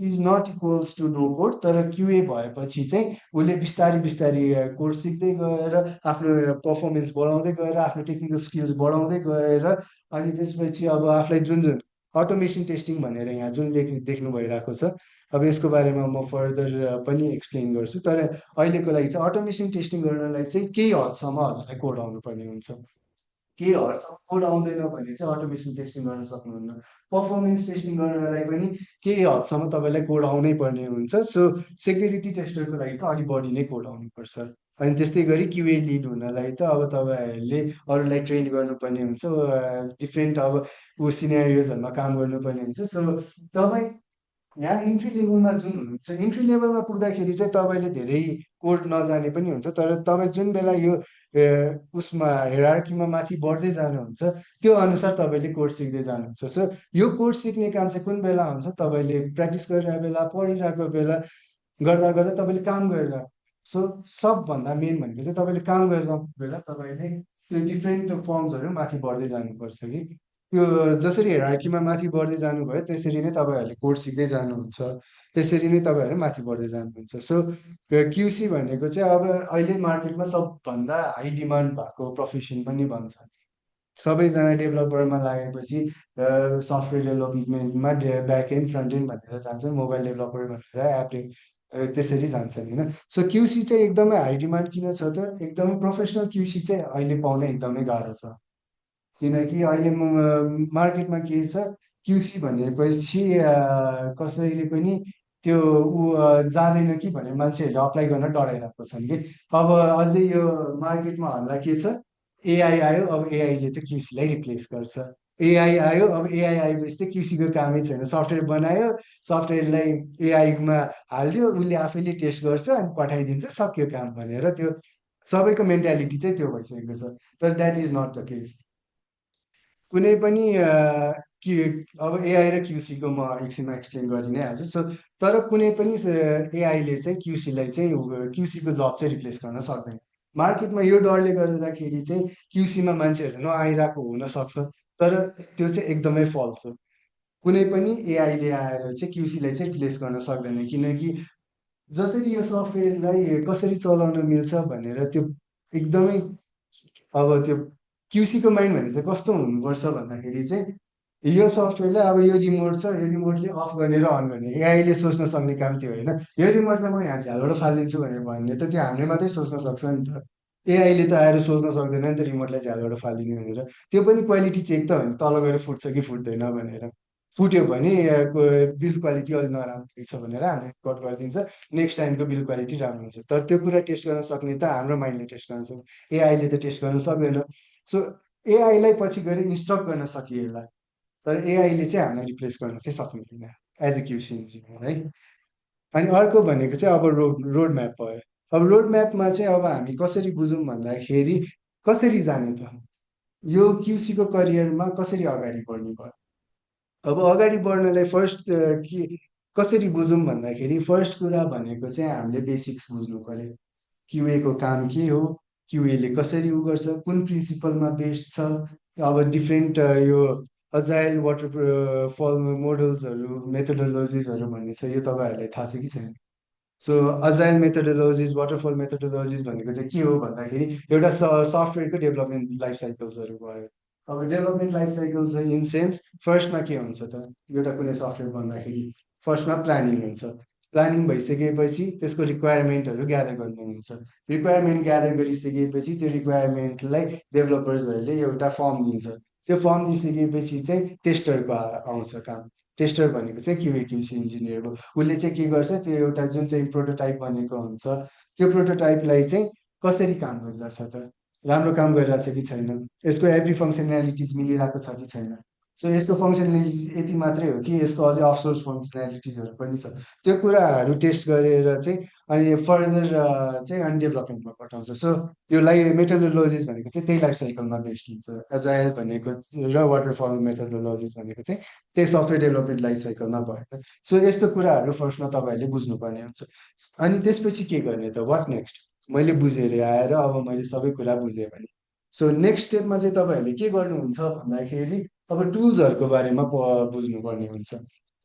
is not equals to no code, तर क्युए भएपछि चाहिँ उसले बिस्तारै बिस्तारै कोड सिक्दै गएर आफ्नो पर्फर्मेन्स बढाउँदै गएर आफ्नो टेक्निकल स्किल्स बढाउँदै गएर अनि त्यसपछि अब आफूलाई जुन जुन अटोमेसन टेस्टिङ भनेर यहाँ जुन देख्नु भइरहेको छ, अब यसको बारेमा म फर्दर पनि एक्सप्लेन गर्छु। तर अहिलेको लागि चाहिँ अटोमेसन टेस्टिङ गर्नलाई चाहिँ केही हदसम्म हजुरलाई कोड आउनुपर्ने हुन्छ। केही हदसम्म कोड आउँदैन भने चाहिँ अटोमेसन टेस्टिङ गर्न सक्नुहुन्न। पर्फर्मेन्स टेस्टिङ गर्नलाई पनि केही हदसम्म तपाईँलाई कोड आउनै पर्ने हुन्छ। सो सेक्युरिटी टेस्टरको लागि त अलिक बढी नै कोड आउनुपर्छ। अनि त्यस्तै गरी क्युए लिड हुनलाई त अब तपाईँहरूले अरूलाई ट्रेन गर्नुपर्ने हुन्छ, डिफ्रेन्ट अब ऊ सिनेरियोजहरूमा काम गर्नुपर्ने हुन्छ। सो तपाईँ यहाँ इन्ट्री लेभलमा जुन हुनुहुन्छ, इन्ट्री लेभलमा पुग्दाखेरि चाहिँ तपाईँले धेरै कोड नजाने पनि हुन्छ, तर तपाईँ जुन बेला यो उसमा हेरार्कीमा माथि बढ्दै जानुहुन्छ, त्यो अनुसार तपाईँले कोड सिक्दै जानुहुन्छ। सो यो कोड सिक्ने काम चाहिँ कुन बेला हुन्छ, तपाईँले प्र्याक्टिस गरिरहेको बेला, पढिरहेको बेला, गर्दा गर्दा तपाईँले काम गरेर। सो सबभन्दा मेन भनेको चाहिँ तपाईँले काम गरिरहेको बेला तपाईँले त्यो डिफ्रेन्ट फर्म्सहरू माथि बढ्दै जानुपर्छ कि। त्यो जसरी हेरार्कीमा माथि बढ्दै जानुभयो त्यसरी नै तपाईँहरूले कोड सिक्दै जानुहुन्छ, त्यसरी नै तपाईँहरू माथि बढ्दै जानुहुन्छ। सो क्युसी भनेको चाहिँ अब अहिले मार्केटमा सबभन्दा हाई डिमान्ड भएको प्रोफेसन पनि भन्छ। सबैजना डेभलपरमा लागेपछि सफ्टवेयर डेभलपमेन्टमा ब्याक एन्ड फ्रन्ट एन्ड भनेर जान्छ, मोबाइल डेभलपर भनेर त्यसरी जान्छन् होइन। सो क्युसी चाहिँ एकदमै हाई डिमान्ड किन छ त, एकदमै प्रोफेसनल क्युसी चाहिँ अहिले पाउन एकदमै गाह्रो छ। किनकि अहिले मार्केटमा के छ, क्युसी भनेपछि कसैले पनि त्यो ऊ जाँदैन कि भनेर मान्छेहरूले अप्लाई गर्न डराइरहेको छन् कि। अब अझै यो मार्केटमा हल्ला के छ, एआई आयो, अब एआईले त क्युसीलाई रिप्लेस गर्छ। एआई आयो, अब एआई आएपछि त क्युसीको कामै छैन, सफ्टवेयर बनायो, सफ्टवेयरलाई एआईमा हाल्यो, उसले आफैले टेस्ट गर्छ अनि पठाइदिन्छ, सक्यो काम भनेर त्यो सबैको मेन्टालिटी चाहिँ त्यो भइसकेको छ। तर that is not the case. कुनै पनि कि अब एआई र क्युसीको म एकछिनमा एक्सप्लेन गरि नै हाल्छु। सो तर कुनै पनि एआईले चाहिँ क्युसीलाई चाहिँ क्युसीको जब चाहिँ रिप्लेस गर्न सक्दैन। मार्केटमा यो डरले गर्दाखेरि चाहिँ क्युसीमा मान्छेहरू नआइरहेको हुनसक्छ, तर त्यो चाहिँ एकदमै फल्स हो। कुनै पनि एआईले आएर चाहिँ क्युसीलाई चाहिँ रिप्लेस गर्न सक्दैन, किनकि जसरी यो सफ्टवेयरलाई कसरी चलाउन मिल्छ भनेर त्यो एकदमै अब त्यो क्युसीको माइन्ड भने चाहिँ कस्तो हुनुपर्छ भन्दाखेरि चाहिँ यो सफ्टवेयरले अब यो रिमोट छ, यो रिमोटले अफ गर्ने र अन गर्ने एआईले सोच्न सक्ने काम त्यो होइन। यो रिमोटलाई म यहाँ झ्यालबाट फालिदिन्छु भनेर भन्ने त त्यो हामीले मात्रै सोच्न सक्छ नि त। एआईले त आएर सोच्न सक्दैन नि त रिमोटलाई झ्यालबाट फालिदिने भनेर। त्यो पनि क्वालिटी चेक त होइन, तल गएर फुट्छ कि फुट्दैन भनेर। फुट्यो भने बिल्ड क्वालिटी अलिक नराम्रो छ भनेर हामीले कट गरिदिन्छ, नेक्स्ट टाइमको बिल्ड क्वालिटी राम्रो हुन्छ। तर त्यो कुरा टेस्ट गर्न सक्ने त हाम्रो माइन्डले टेस्ट गर्न सक्छ, एआईले त टेस्ट गर्न सक्दैन। सो एआईलाई पछि गएर इन्स्ट्रक्ट गर्न सकिएला, तर एआईले चाहिँ हामीलाई रिप्लेस गर्न चाहिँ सक्दैन एज ए क्युसी इन्जिनियर है। अनि अर्को भनेको चाहिँ अब रोड म्याप भयो। अब रोड म्यापमा चाहिँ अब हामी कसरी बुझौँ भन्दाखेरि कसरी जाने त यो क्युसीको करियरमा कसरी अगाडि बढ्नु भयो। अब अगाडि बढ्नलाई फर्स्ट के कसरी बुझौँ भन्दाखेरि फर्स्ट कुरा भनेको चाहिँ हामीले बेसिक्स बुझ्नु पर्यो। क्युएको काम के हो, क्युएले कसरी उ गर्छ, कुन प्रिन्सिपलमा बेस्ड छ। अब डिफ्रेन्ट यो अजाइल वाटरफल मोडल्सहरू मेथोडोलोजिसहरू भन्ने छ, यो तपाईँहरूलाई थाहा छ कि छैन? सो अजाइल मेथोडोलोजिस वाटरफल मेथोडोलोजिस भनेको चाहिँ के हो भन्दाखेरि एउटा सफ्टवेयरको डेभलपमेन्ट लाइफ साइकल्सहरू भयो। अब development life cycles in sense फर्स्टमा के हुन्छ त एउटा कुनै सफ्टवेयर भन्दाखेरि फर्स्टमा प्लानिङ हुन्छ। प्लानिङ भइसकेपछि त्यसको रिक्वायरमेन्टहरू ग्यादर गर्नु हुन्छ। रिक्वायरमेन्ट ग्यादर गरिसकेपछि त्यो रिक्वायरमेन्टलाई डेभलपर्सहरूले एउटा फर्म दिन्छ। त्यो फर्म दिइसकेपछि चाहिँ टेस्टरको आउँछ काम। टेस्टर भनेको चाहिँ क्युए क्युसी इन्जिनियर हो। उसले चाहिँ के गर्छ, त्यो एउटा जुन चाहिँ प्रोटोटाइप बनेको हुन्छ त्यो प्रोटोटाइपलाई चाहिँ कसरी काम गरिरहेछ त, राम्रो काम गरिरहेछ कि छैन, यसको एभ्री फङ्सनालिटिज मिलिरहेको छ कि छैन। सो यसको फङ्सनालिटी यति मात्रै हो कि यसको अझै अफसोर्स फङ्सनालिटिजहरू पनि छ। त्यो कुराहरू टेस्ट गरेर चाहिँ अनि फर्दर चाहिँ अनि डेभलपमेन्टमा पठाउँछ। सो यो मेथोडोलोजिस भनेको चाहिँ त्यही लाइफ साइकलमा बेस्ड हुन्छ। एजाइल भनेको र वाटरफल मेथोडोलोजिस भनेको चाहिँ त्यही सफ्टवेयर डेभलपमेन्ट लाइफ साइकलमा भयो। सो यस्तो कुराहरू फर्स्टमा तपाईँहरूले बुझ्नुपर्ने हुन्छ। अनि त्यसपछि के गर्ने त, वाट नेक्स्ट? मैले बुझेर आएर अब मैले सबै कुरा बुझेँ भने सो नेक्स्ट स्टेपमा चाहिँ तपाईँहरूले के गर्नुहुन्छ भन्दाखेरि अब टुल्सहरूको बारेमा बुझ्नुपर्ने हुन्छ।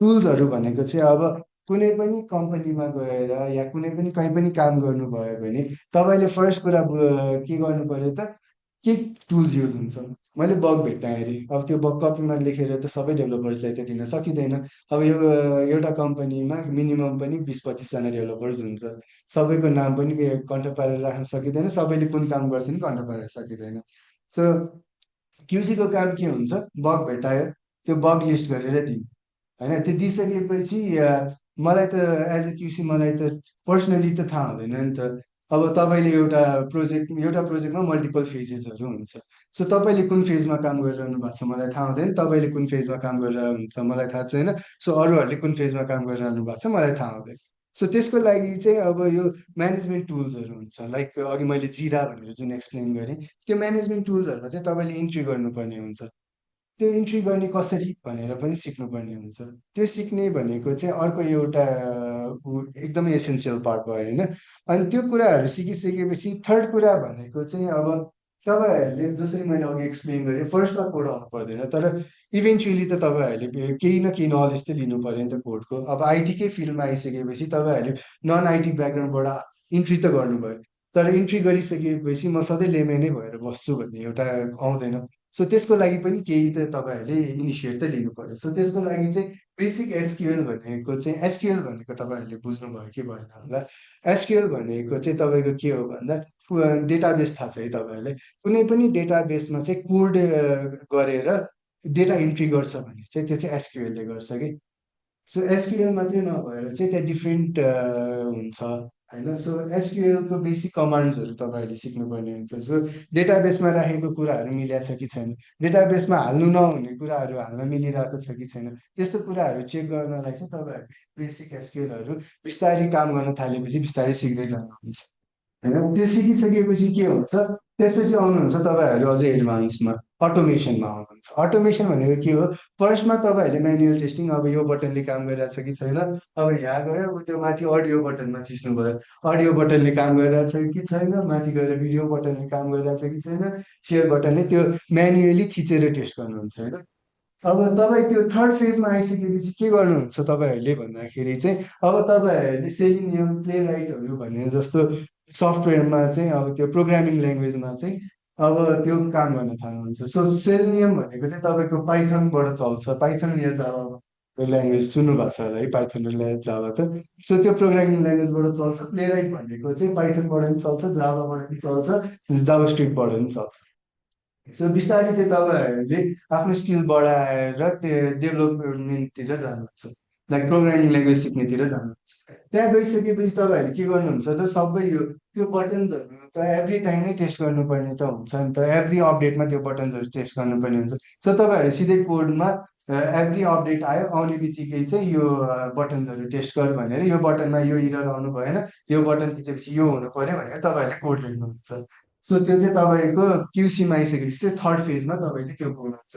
टुल्सहरू भनेको चाहिँ अब कुनै पनि कम्पनीमा गएर या कुनै पनि कहीँ पनि काम गर्नुभयो भने तपाईँले फर्स्ट कुरा के गर्नु पर्यो त, के टुल्स युज हुन्छ। मैले बग भेट्टाएँ अरे, अब त्यो बग कपीमा लेखेर त सबै डेभलपर्सलाई त दिन सकिँदैन। अब यो एउटा कम्पनीमा मिनिमम पनि 20-25जना डेभलपर्स हुन्छ। सबैको नाम पनि कन्ठ पारेर राख्न सकिँदैन, सबैले कुन काम गर्छन् कन्ठ पारेर सकिँदैन। सो क्युसीको काम के हुन्छ, बग भेटायो त्यो बग लिस्ट गरेर दिनु होइन। त्यो दिइसकेपछि मलाई त एज ए क्युसी मलाई त पर्सनली त थाहा हुँदैन नि त। अब तपाईँले एउटा प्रोजेक्टमा मल्टिपल फेजेसहरू हुन्छ। सो तपाईँले कुन फेजमा काम गरिरहनु भएको छ मलाई थाहा हुँदैन, तपाईँले कुन फेजमा काम गरिरहनुहुन्छ मलाई थाहा छैन। सो अरूहरूले कुन फेजमा काम गरिरहनु भएको छ मलाई थाहा हुँदैन। सो त्यसको लागि चाहिँ अब यो म्यानेजमेन्ट टुल्सहरू हुन्छ, लाइक अघि मैले जिरा भनेर जुन एक्सप्लेन गरेँ, त्यो म्यानेजमेन्ट टुल्सहरूमा चाहिँ तपाईँले इन्ट्री गर्नुपर्ने हुन्छ। त्यो इन्ट्री गर्ने कसरी भनेर पनि सिक्नुपर्ने हुन्छ। त्यो सिक्ने भनेको चाहिँ अर्को एउटा एकदमै एसेन्सियल पार्ट भयो होइन। अनि त्यो कुराहरू सिकिसकेपछि थर्ड कुरा भनेको चाहिँ अब तपाईँहरूले जसरी मैले अघि एक्सप्लेन गरेँ फर्स्टमा कोड आउनु पर्दैन, तर इभेन्चुली त तपाईँहरूले केही न केही नलेज त लिनु पऱ्यो नि त कोडको। अब आइटीकै फिल्डमा आइसकेपछि तपाईँहरूले नन आइटी ब्याकग्राउन्डबाट इन्ट्री त गर्नुभयो, तर इन्ट्री गरिसकेपछि म सधैँ लेमेनै भएर बस्छु भन्ने एउटा आउँदैन। सो त्यसको लागि पनि केही त तपाईँहरूले इनिसिएट त लिनु पर्यो। सो त्यसको लागि चाहिँ बेसिक एसक्युएल भनेको चाहिँ एसक्युएल भनेको तपाईँहरूले बुझ्नुभयो कि भएन होला। एसक्युएल भनेको चाहिँ तपाईँको के हो भन्दा डेटाबेस थाहा छ है तपाईँहरूलाई। कुनै पनि डेटाबेसमा चाहिँ कोड गरेर डेटा इन्ट्री गर्छ भने चाहिँ त्यो चाहिँ एसक्युएलले गर्छ कि। सो एसक्युएल मात्रै नभएर चाहिँ त्यहाँ डिफ्रेन्ट हुन्छ होइन। सो एसक्युएलको बेसिक कमान्ड्सहरू तपाईँहरूले सिक्नुपर्ने हुन्छ। सो डेटाबेसमा राखेको कुराहरू मिलेको छ कि छैन, डेटाबेसमा हाल्नु नहुने कुराहरू हाल्न मिलिरहेको छ कि छैन, त्यस्तो कुराहरू चेक गर्नलाई चाहिँ तपाईँहरूले बेसिक एसक्युएलहरू बिस्तारै काम गर्न थालेपछि बिस्तारै सिक्दै जानुहुन्छ होइन। त्यो सिकिसकेपछि के हुन्छ, त्यसपछि आउनुहुन्छ तपाईँहरू अझै एडभान्समा अटोमेसनमा आउनुहुन्छ। अटोमेसन भनेको के हो, फर्स्टमा तपाईँहरूले म्यानुअल टेस्टिङ, अब यो बटनले काम गरिरहेछ कि छैन, अब यहाँ गयो त्यो माथि अडियो बटनमा थिच्नु भयो, अडियो बटनले काम गरिरहेछ कि छैन, माथि गएर भिडियो बटनले काम गरिरहेछ कि छैन, सेयर बटनले, त्यो म्यानुअली थिचेर टेस्ट गर्नुहुन्छ होइन। अब तपाईँ त्यो थर्ड फेजमा आइसकेपछि के गर्नुहुन्छ तपाईँहरूले भन्दाखेरि चाहिँ अब तपाईँहरूले सेलिनियम प्ले राइटहरू भन्ने जस्तो सफ्टवेयरमा चाहिँ अब त्यो प्रोग्रामिङ ल्याङ्ग्वेजमा चाहिँ अब त्यो काम गर्न थाल्नुहुन्छ। सो सेलेनियम भनेको चाहिँ तपाईँको पाइथनबाट चल्छ, पाइथन या जावा ल्याङ्ग्वेज सुन्नु भएको छ होला है, पाइथन र जावा त। सो त्यो प्रोग्रामिङ ल्याङ्ग्वेजबाट चल्छ। प्लेराइट भनेको चाहिँ पाइथनबाट पनि चल्छ, जावाबाट पनि चल्छ, जावा स्क्रिप्टबाट पनि चल्छ। सो बिस्तारै चाहिँ तपाईँहरूले आफ्नो स्किल बढाएर त्यो डेभलपमेन्टतिर जानुहुन्छ, लाइक प्रोग्रामिङ ल्याङ्ग्वेज सिक्नेतिर जानुहुन्छ। त्यहाँ गइसकेपछि तपाईँहरूले के गर्नुहुन्छ त, सबै यो त्यो बटन्सहरू त एभ्री टाइम नै टेस्ट गर्नुपर्ने त हुन्छ नि त, एभ्री अपडेटमा त्यो बटन्सहरू टेस्ट गर्नुपर्ने हुन्छ। सो तपाईँहरू सिधै कोडमा एभ्री अपडेट आयो, आउने बित्तिकै चाहिँ यो बटन्सहरू टेस्ट गर भनेर, यो बटनमा यो इरर आउनु भएन, यो बटन थिचेपछि यो हुनु पर्यो भनेर तपाईँहरूले कोड लेख्नुहुन्छ। सो त्यो चाहिँ तपाईँको क्युसीमा आइसकेपछि चाहिँ थर्ड फेजमा तपाईँले त्यो गर्नुहुन्छ।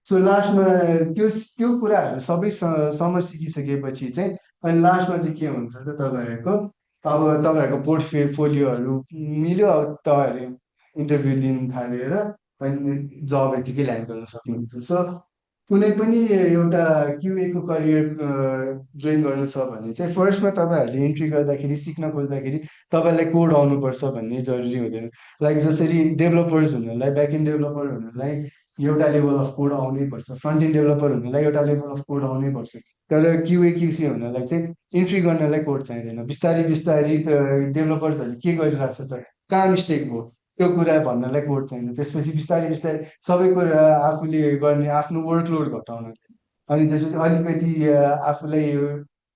सो लास्टमा त्यो त्यो कुराहरू सबै सम्म सिकिसकेपछि चाहिँ अनि लास्टमा चाहिँ के हुन्छ त तपाईँहरूको, अब तपाईँहरूको पोर्टफोलियोहरू मिल्यो, अब तपाईँहरूले इन्टरभ्यू लिन थालेर अनि जब यतिकै ल्यान्ड गर्न सक्नुहुन्छ। सो कुनै पनि एउटा क्युएको करियर जोइन गर्नु छ भने चाहिँ फर्स्टमा तपाईँहरूले इन्ट्री गर्दाखेरि, सिक्न खोज्दाखेरि तपाईँलाई कोड आउनुपर्छ भन्ने जरुरी हुँदैन। लाइक जसरी डेभलपर्स हुनलाई, ब्याकएन्ड डेभलपर हुनलाई एउटा लेभल अफ कोड आउनै पर्छ, फ्रन्ट एन्ड डेभलपर हुनलाई एउटा लेभल अफ कोड आउनै पर्छ। तर क्युए क्युसी हुनलाई चाहिँ इन्ट्री गर्नलाई कोड चाहिँदैन। बिस्तारै बिस्तारै डेभलपर्सहरूले के गरिरहेको छ त, कहाँ मिस्टेक भयो त्यो कुरा भन्नलाई कोड चाहिन्छ। त्यसपछि बिस्तारै बिस्तारै सबै कुरा आफूले गर्ने, आफ्नो वर्कलोड घटाउन, अनि त्यसपछि अलिकति आफूलाई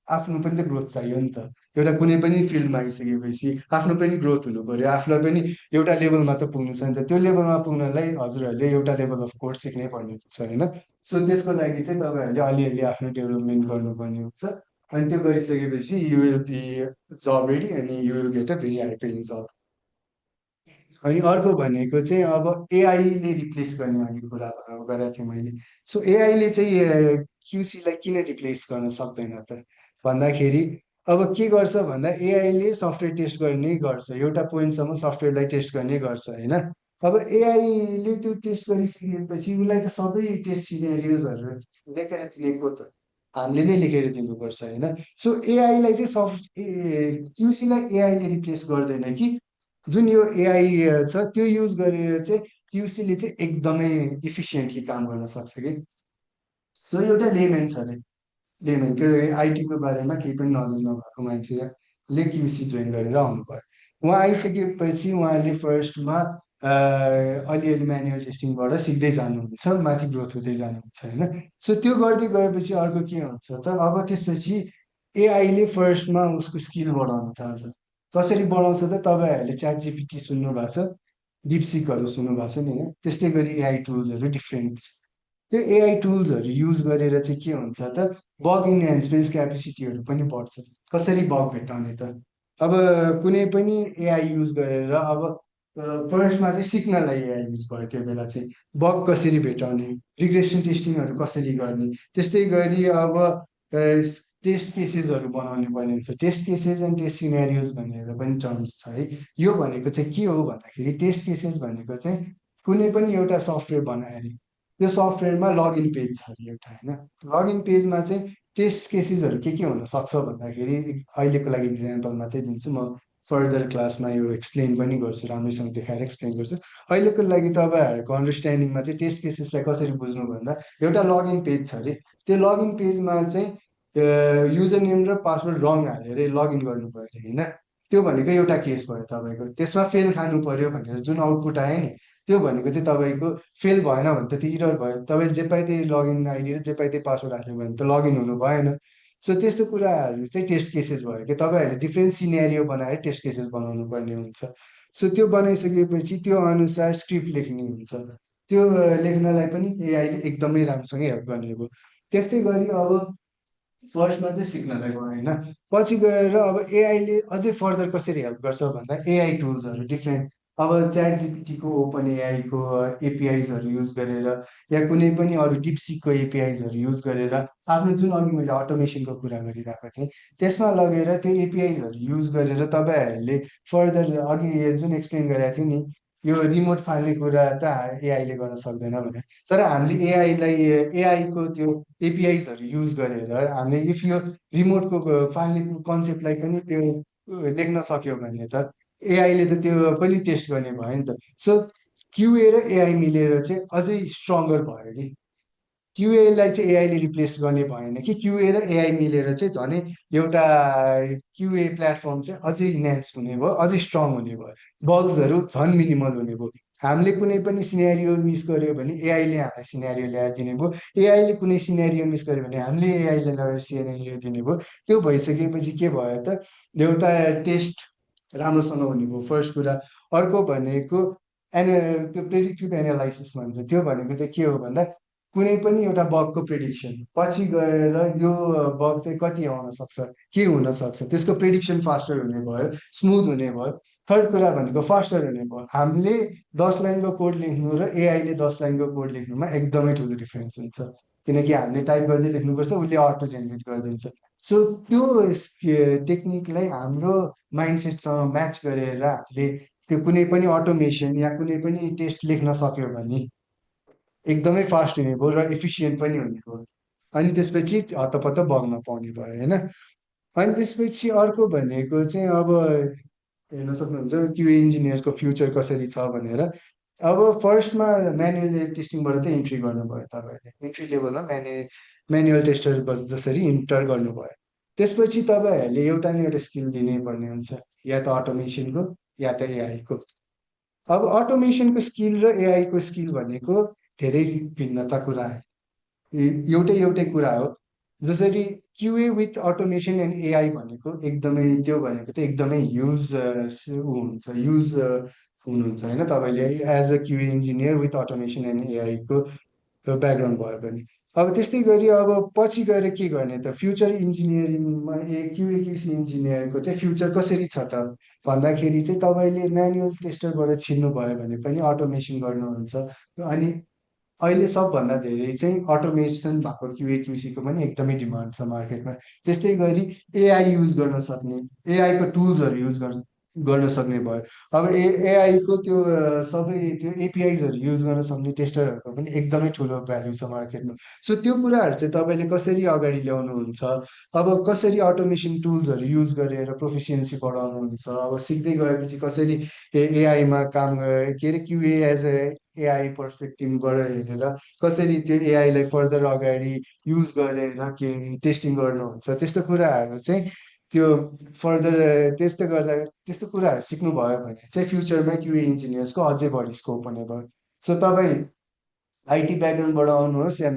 आफ्नो पनि त ग्रोथ चाहियो नि त। एउटा कुनै पनि फिल्डमा आइसकेपछि आफ्नो पनि ग्रोथ हुनु पर्यो, आफूलाई पनि एउटा लेभलमा त पुग्नु छ नि त। त्यो लेभलमा पुग्नलाई हजुरहरूले एउटा लेभल अफ कोर्स सिक्नै पर्ने हुन्छ होइन। सो त्यसको लागि चाहिँ तपाईँहरूले अलिअलि आफ्नो डेभलपमेन्ट गर्नुपर्ने हुन्छ। अनि त्यो गरिसकेपछि you will be job ready and you will get a very high paying job. अनि अर्को भनेको चाहिँ अब एआईले रिप्लेस गर्ने अघि कुरा गरेको थिएँ मैले। सो एआईले चाहिँ क्युसीलाई किन रिप्लेस गर्न सक्दैन त भन्दाखेरि, अब के गर्छ भन्दा एआईले सफ्टवेयर टेस्ट गर्ने गर्छ, एउटा पोइन्टसम्म सफ्टवेयरलाई टेस्ट गर्ने गर्छ होइन। अब एआईले त्यो टेस्ट गरिसकेपछि उसलाई त सबै टेस्ट सिनेरियोजहरू लेखेर दिएको त हामीले नै लेखेर दिनुपर्छ होइन। सो एआईलाई चाहिँ क्युसीलाई एआईले रिप्लेस गर्दैन कि, जुन यो एआई छ त्यो युज गरेर चाहिँ क्युसीले चाहिँ एकदमै इफिसियन्टली काम गर्न सक्छ कि। सो एउटा लेमेन छ अरे, लेमेनको आइटीको बारेमा केही पनि नलेज नभएको मान्छेले क्युसी जोइन गरेर आउनुभयो। उहाँ आइसकेपछि उहाँले फर्स्टमा अलिअलि म्यानुअल टेस्टिङबाट सिक्दै जानुहुन्छ, माथि ग्रोथ हुँदै जानुहुन्छ होइन। सो त्यो गर्दै गएपछि अर्को के हुन्छ त, अब त्यसपछि एआईले फर्स्टमा उसको स्किल बढाउन थाल्छ। कसरी बढाउँछ त, तपाईँहरूले च्याट जिपिटी सुन्नु भएको छ, डिपसिकहरू सुन्नु भएको छ नि होइन, त्यस्तै गरी एआई टुल्सहरू डिफ्रेन्ट छ। त्यो एआई टुल्सहरू युज गरेर चाहिँ के हुन्छ त, बग इन्हान्समेन्ट क्यापेसिटीहरू पनि बढ्छ। कसरी बग भेटाउने त, अब कुनै पनि एआई युज गरेर अब फर्स्टमा चाहिँ सिक्नलाई एआई युज भयो, त्यो बेला चाहिँ बग कसरी भेटाउने, रिग्रेसन टेस्टिङहरू कसरी गर्ने, त्यस्तै गरी अब टेस्ट केसेसहरू बनाउनु पर्ने हुन्छ। Test cases and test scenarios भनेर पनि टर्म्स छ है। यो भनेको चाहिँ के हो भन्दाखेरि, टेस्ट केसेस भनेको चाहिँ कुनै पनि एउटा सफ्टवेयर बनायो अरे, त्यो सफ्टवेयरमा लगइन पेज छ अरे एउटा होइन। लगइन पेजमा चाहिँ टेस्ट केसेसहरू के हुनसक्छ भन्दाखेरि, अहिलेको लागि इक्जाम्पल मात्रै दिन्छु म, फर्दर क्लासमा यो एक्सप्लेन पनि गर्छु, राम्रैसँग देखाएर एक्सप्लेन गर्छु। अहिलेको लागि तपाईँहरूको अन्डरस्ट्यान्डिङमा चाहिँ टेस्ट केसेसलाई कसरी बुझ्नु भन्दा, एउटा लगइन पेज छ अरे, त्यो लगइन पेजमा चाहिँ युजर नेम र पासवर्ड रङ हालेर लगइन गर्नु पऱ्यो होइन। त्यो भनेको एउटा केस भयो तपाईँको। त्यसमा फेल खानु पर्यो भनेर जुन आउटपुट आयो नि, त्यो भनेको चाहिँ तपाईँको फेल भएन भने त त्यो इरर भयो। तपाईँले जे पाए त्यही लगइन आइडी र जे पाए त्यही पासवर्ड हाल्यो भने त लगइन हुनु भएन। सो त्यस्तो कुराहरू चाहिँ टेस्ट केसेस भयो कि तपाईँहरूले डिफ्रेन्ट सिनेरियो बनाएर टेस्ट केसेस बनाउनु पर्ने हुन्छ। सो त्यो बनाइसकेपछि त्यो अनुसार स्क्रिप्ट लेख्ने हुन्छ। त्यो लेख्नलाई पनि एआईले एकदमै राम्रोसँग हेल्प गर्ने भयो। त्यस्तै गरी अब फर्स्टमा चाहिँ सिक्नलाई गयो होइन, पछि गएर अब एआईले अझै फर्दर कसरी हेल्प गर्छ भन्दा, एआई टुल्सहरू डिफ्रेन्ट, अब च्याट जिपिटीको, ओपन एआईको एपिआइजहरू युज गरेर, या कुनै पनि अरू डिपसिकको एपिआइजहरू युज गरेर, आफ्नो जुन अघि मैले अटोमेसनको कुरा गरिरहेको थिएँ त्यसमा लगेर त्यो एपिआइजहरू युज गरेर तपाईँहरूले फर्दर अघि जुन एक्सप्लेन गरेको थियो नि, यो रिमोट फाल्ने कुरा त एआईले गर्न सक्दैन भने, तर हामीले एआईलाई, एआईको त्यो एपिआइजहरू युज गरेर हामीले इफ यो रिमोटको फाल्ने कन्सेप्टलाई पनि त्यो लेख्न सक्यो भने त एआईले त त्यो पनि टेस्ट गर्ने भयो नि त। सो क्युए र एआई मिलेर चाहिँ अझै स्ट्रङ्गर भयो कि क्युएलाई चाहिँ एआईले रिप्लेस गर्ने भएन कि क्युए र एआई मिलेर चाहिँ झनै एउटा क्युए प्लेटफर्म चाहिँ अझै इन्हान्स हुने भयो अझै स्ट्रङ हुने भयो बग्सहरू झन् मिनिमल हुने भयो हामीले कुनै पनि सिनेरियो मिस गर्यो भने एआईले हामीलाई सिनेरियो ल्याएर दिने भयो एआईले कुनै सिनेरियो मिस गर्यो भने हामीले एआईले लगेर सिनेरियो दिने भयो त्यो भइसकेपछि के भयो त एउटा टेस्ट राम्रोसँग हुने भयो फर्स्ट कुरा अर्को भनेको एना त्यो प्रेडिक्टिभ एनालाइसिस भन्छ त्यो भनेको चाहिँ के हो भन्दा कुनै पनि एउटा बगको प्रेडिक्सन पछि गएर यो बग चाहिँ कति आउन सक्छ के हुन सक्छ त्यसको प्रेडिक्सन फास्टर हुने भयो स्मुथ हुने भयो थर्ड कुरा भनेको फास्टर हुने भयो हामीले 10 लाइनको कोड लेख्नु र एआईले 10 लाइनको कोड लेख्नुमा एकदमै ठुलो डिफ्रेन्स हुन्छ किनकि हामीले टाइप गर्दै लेख्नुपर्छ उसले अटो जेनेरेट गरिदिन्छ सो त्यो टेक्निकलाई हाम्रो माइन्डसेटसँग म्याच गरेर हामीले त्यो कुनै पनि अटोमेसन या कुनै पनि टेस्ट लेख्न सक्यो भने एकदमै फास्ट हुने भयो र एफिसियन्ट पनि हुने भयो अनि त्यसपछि हतपत बग्न पाउने भयो होइन अनि त्यसपछि अर्को भनेको चाहिँ अब हेर्न सक्नुहुन्छ क्युए इन्जिनियरको फ्युचर कसरी छ भनेर अब फर्स्टमा म्यानुअल टेस्टिङबाट चाहिँ इन्ट्री गर्नुभयो तपाईँहरूले इन्ट्री लेभलमा म्यानुअल टेस्टर जसरी इन्टर गर्नुभयो त्यसपछि तपाईँहरूले एउटा न एउटा स्किल दिनै पर्ने हुन्छ या त अटोमेसनको या त एआईको अब अटोमेसनको स्किल र एआईको स्किल भनेको धेरै भिन्नता कुरा एउटै एउटै कुरा हो जसरी क्युए विथ अटोमेसन एन्ड एआई भनेको एकदमै त्यो भनेको त एकदमै हुन्छ युज हुनुहुन्छ होइन तपाईँले as a QA engineer with automation and एआईको ब्याकग्राउन्ड भयो भने अब त्यस्तै गरी अब पछि गएर के गर्ने त फ्युचर इन्जिनियरिङमा क्युएक्युसी इन्जिनियरको चाहिँ फ्युचर कसरी छ त भन्दाखेरि चाहिँ तपाईँले म्यानुअल टेस्टरबाट छिर्नुभयो भने पनि अटोमेसन गर्नुहुन्छ अनि अहिले सबभन्दा धेरै चाहिँ अटोमेसन भएको क्युएक्युसीको पनि एकदमै डिमान्ड छ मार्केटमा त्यस्तै गरी एआई युज गर्न सक्ने एआईको टुल्सहरू युज गर्न सक्ने भयो अब एआईको त्यो सबै त्यो एपिआइजहरू युज गर्न सक्ने टेस्टरहरूको पनि एकदमै ठुलो भ्याल्यु छ मार्केटमा सो त्यो कुराहरू चाहिँ तपाईँले कसरी अगाडि ल्याउनुहुन्छ अब कसरी अटोमेसन टुल्सहरू युज गरेर प्रोफिसियन्सी बढाउनुहुन्छ अब सिक्दै गएपछि कसरी एआईमा काम के अरे क्युए एज ए एआई पर्सपेक्टिभबाट हेरेर कसरी त्यो एआईलाई फर्दर अगाडि युज गरेर के टेस्टिङ गर्नुहुन्छ त्यस्तो कुराहरू चाहिँ त्यो फर्दर त्यस्तो गर्दा त्यस्तो कुराहरू सिक्नुभयो भने चाहिँ फ्युचरमा क्युए इन्जिनियर्सको अझै बढी स्कोप हुने भयो सो तपाईँ आइटी ब्याकग्राउन्डबाट आउनुहोस् या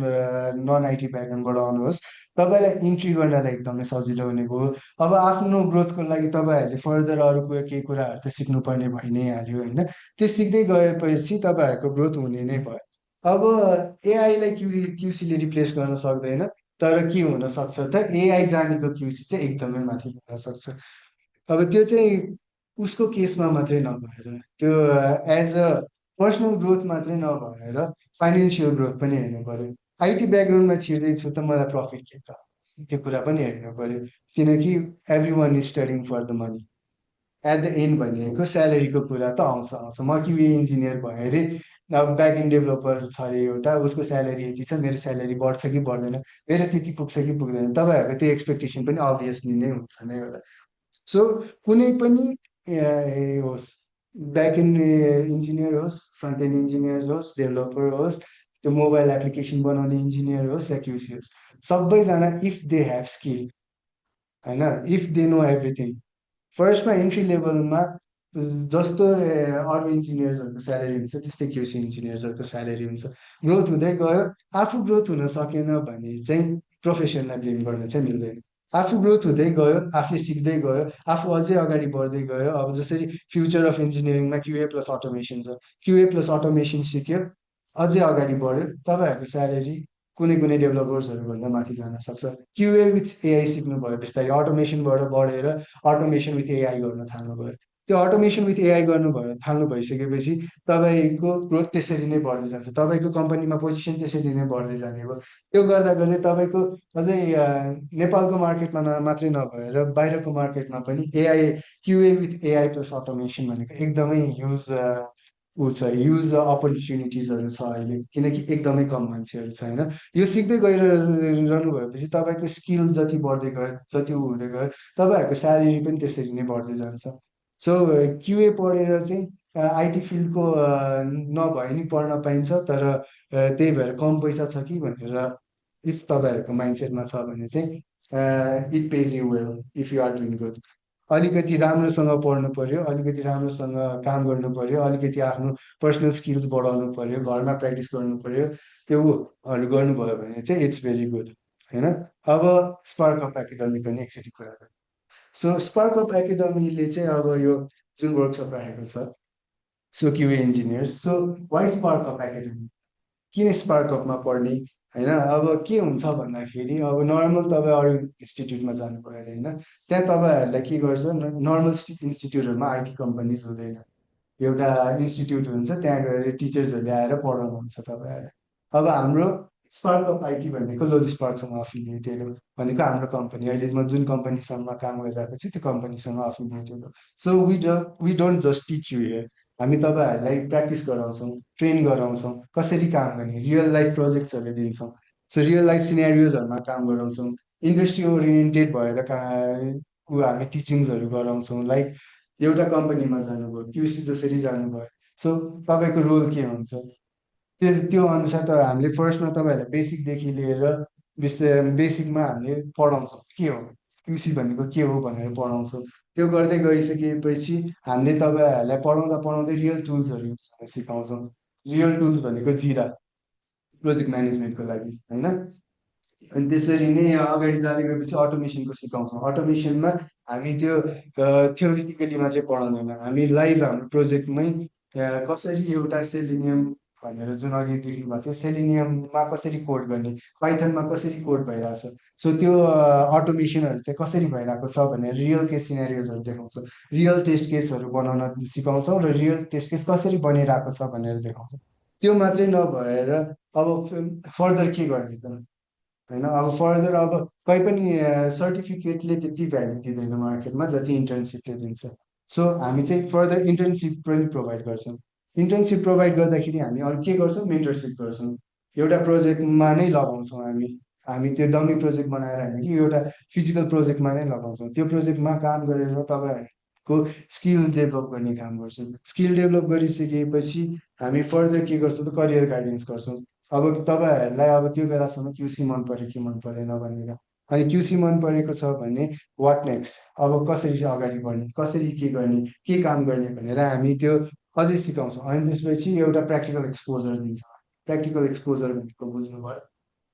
नन आइटी ब्याकग्राउन्डबाट आउनुहोस् तपाईँलाई इन्ट्री गर्नलाई एकदमै सजिलो हुने भयो अब आफ्नो ग्रोथको लागि तपाईँहरूले फर्दर अरू कुरा केही कुराहरू त सिक्नुपर्ने भइ नै हाल्यो होइन त्यो सिक्दै गएपछि तपाईँहरूको ग्रोथ हुने नै भयो अब एआईलाई क्युसीले रिप्लेस गर्न सक्दैन तर के हुनसक्छ त एआई जानेको क्युसी चाहिँ एकदमै माथि हुन सक्छ अब त्यो चाहिँ उसको केसमा मात्रै नभएर त्यो एज अ पर्सनल ग्रोथ मात्रै नभएर फाइनेन्सियल ग्रोथ पनि हेर्नु पर्यो आइटी ब्याकग्राउन्डमा छिर्दैछु त मलाई प्रफिट के त त्यो कुरा पनि हेर्नु पर्यो किनकि everyone is studying for the money at the end भनेको स्यालेरीको कुरा त आउँछ आउँछ म क्युए इन्जिनियर भएँ अरे अब ब्याक एन्ड डेभलपर छ अरे एउटा उसको स्यालेरी यति छ मेरो स्यालेरी बढ्छ कि बढ्दैन मेरो त्यति पुग्छ कि पुग्दैन तपाईँहरूको त्यो एक्सपेक्टेसन पनि अभियसली नै हुन्छ नै होला सो कुनै पनि होस् ब्याक एन्ड इन्जिनियर होस् फ्रन्ट एन्ड इन्जिनियर होस् डेभलपर होस् त्यो मोबाइल एप्लिकेसन बनाउने इन्जिनियर होस् या क्युसी होस् सबैजना इफ दे हेभ स्किल होइन इफ दे नो एभ्रिथिङ फर्स्टमा इन्ट्री लेभलमा जस्तो अरू इन्जिनियर्सहरूको स्यालेरी हुन्छ त्यस्तै क्युसी इन्जिनियर्सहरूको स्यालेरी हुन्छ ग्रोथ हुँदै गयो आफू ग्रोथ हुन सकेन भने चाहिँ प्रोफेसनलाई ब्लेम गर्न चाहिँ मिल्दैन आफू ग्रोथ हुँदै गयो आफूले सिक्दै गयो आफू अझै अगाडि बढ्दै गयो अब जसरी फ्युचर अफ इन्जिनियरिङमा क्युए प्लस अटोमेसन छ क्युए प्लस अटोमेसन सिक्यो अझै अगाडि बढ्यो तपाईँहरूको स्यालेरी कुनै कुनै डेभलपर्सहरूभन्दा माथि जान सक्छ क्युए विथ एआई सिक्नुभयो बिस्तारै अटोमेसनबाट बढेर अटोमेसन विथ एआई गर्न थाल्नुभयो त्यो अटोमेसन विथ एआई गर्नुभयो थाल्नु भइसकेपछि तपाईँको ग्रोथ त्यसरी नै बढ्दै जान्छ तपाईँको कम्पनीमा पोजिसन त्यसरी नै बढ्दै जाने भयो त्यो गर्दा गर्दै तपाईँको अझै नेपालको मार्केटमा मात्रै नभएर बाहिरको मार्केटमा पनि AI QA with AI plus automation भनेको एकदमै युज अपर्च्युनिटिजहरू छ अहिले किनकि एकदमै कम मान्छेहरू छ होइन यो सिक्दै गइरहनु भएपछि तपाईँको स्किल जति बढ्दै गयो जति हुँदै गयो तपाईँहरूको स्यालेरी पनि त्यसरी नै बढ्दै जान्छ सो क्युए पढेर चाहिँ आइटी फिल्डको नभए नि पढ्न पाइन्छ, तर त्यही भएर कम पैसा छ कि भनेर इफ तपाईँहरूको माइन्डसेटमा छ भने चाहिँ it pays you well if you are doing good. अलिकति राम्रोसँग पढ्नु पर्यो, अलिकति राम्रोसँग काम गर्नु पर्यो, अलिकति आफ्नो पर्सनल स्किल्स बढाउनु पर्यो, घरमा प्र्याक्टिस गर्नु पर्यो, त्योहरू गर्नुभयो भने चाहिँ इट्स भेरी गुड होइन। अब स्पार्क अफ एकाडेमीको नि एकचोटि कुरा गरौँ। सो स्पार्क अफ एकाडेमीले चाहिँ अब यो जुन वर्कसप राखेको छ, so QA engineers, so why Spark of academy, किन स्पार्क अपमा पढ्ने होइन। अब के हुन्छ भन्दाखेरि अब नर्मल तपाईँ अरू इन्स्टिट्युटमा जानुभयो अरे होइन, त्यहाँ तपाईँहरूलाई के गर्छ, नर्मल इन्स्टिट्युटहरूमा आइटी कम्पनीज हुँदैन, एउटा इन्स्टिट्युट हुन्छ, त्यहाँ गएर टिचर्सहरूले आएर पढाउनुहुन्छ तपाईँहरूलाई। अब हाम्रो स्पार्क अफ आइटी भनेको लोजिस्पार्कसँग अफिलिएटेड हो, भनेको हाम्रो कम्पनी अहिले म जुन कम्पनीसँग काम गरिरहेको छु त्यो कम्पनीसँग अफिलिएटेड हो। So we don't just teach you here, हामी तपाईँहरूलाई प्र्याक्टिस गराउँछौँ, ट्रेन गराउँछौँ, कसरी काम गर्ने, रियल लाइफ प्रोजेक्ट्सहरू दिन्छौँ। सो रियल लाइफ सिनेरियोजहरूमा काम गराउँछौँ, इन्डस्ट्री ओरिएन्टेड भएर हामी टिचिङ्सहरू गराउँछौँ। लाइक एउटा कम्पनीमा जानुभयो, क्युसी जसरी जानुभयो, सो तपाईँको रोल के हुन्छ, त्यो अनुसार त हामीले फर्स्टमा तपाईँहरूलाई बेसिकदेखि लिएर बेसिकमा हामीले पढाउँछौँ के हो क्युसी भनेको के हो भनेर पढाउँछौँ। त्यो गर्दै गइसकेपछि हामीले तपाईँहरूलाई पढाउँदा पढाउँदै रियल टुल्सहरू युज गर्न सिकाउँछौँ। रियल टुल्स भनेको जिरा, प्रोजेक्ट म्यानेजमेन्टको लागि होइन। अनि त्यसरी नै अगाडि जाँदै गएपछि अटोमेसनको सिकाउँछौँ। अटोमेसनमा हामी त्यो थ्योरिटिकली मात्रै पढाउँदैन, हामी लाइभ हाम्रो प्रोजेक्टमै कसरी एउटा सेलिनियम भनेर जुन अघि देख्नु भएको थियो, सेलिनियममा कसरी कोड गर्ने, पाइथनमा कसरी कोड भइरहेछ, सो त्यो अटोमेसनहरू चाहिँ कसरी भइरहेको छ भनेर रियल केस सिनेरियोजहरू देखाउँछौँ, रियल टेस्ट केसहरू बनाउन सिकाउँछौँ र रियल टेस्ट केस कसरी बनिरहेको छ भनेर देखाउँछौँ। त्यो मात्रै नभएर अब फर्दर के गर्ने त होइन। अब फर्दर अब कहीँ पनि सर्टिफिकेटले त्यति भ्याल्यु दिँदैन मार्केटमा जति इन्टर्नसिपले दिन्छ। सो हामी चाहिँ फर्दर इन्टर्नसिप पनि प्रोभाइड गर्छौँ। इन्टर्नसिप प्रोभाइड गर्दाखेरि हामी अरू के गर्छौँ, मेन्टरसिप गर्छौँ। एउटा प्रोजेक्टमा नै लगाउँछौँ हामी, हामी त्यो डमी प्रोजेक्ट बनाएर हामी कि एउटा फिजिकल प्रोजेक्टमा नै लगाउँछौँ। त्यो प्रोजेक्टमा काम गरेर तपाईँहरूको स्किल डेभलप गर्ने काम गर्छौँ। स्किल डेभलप गरिसकेपछि हामी फर्दर के गर्छौँ त करियर गाइडेन्स गर्छौँ। अब तपाईँहरूलाई अब त्यो बेलासम्म क्युसी मन पऱ्यो कि मन परेन भनेर, अनि क्युसी मन परेको छ भने वाट नेक्स्ट, अब कसरी चाहिँ अगाडि बढ्ने, कसरी के गर्ने, के काम गर्ने भनेर हामी त्यो अझै सिकाउँछौँ। अनि त्यसपछि एउटा प्र्याक्टिकल एक्सपोजर दिन्छौँ। प्र्याक्टिकल एक्सपोजर भनेको बुझ्नुभयो,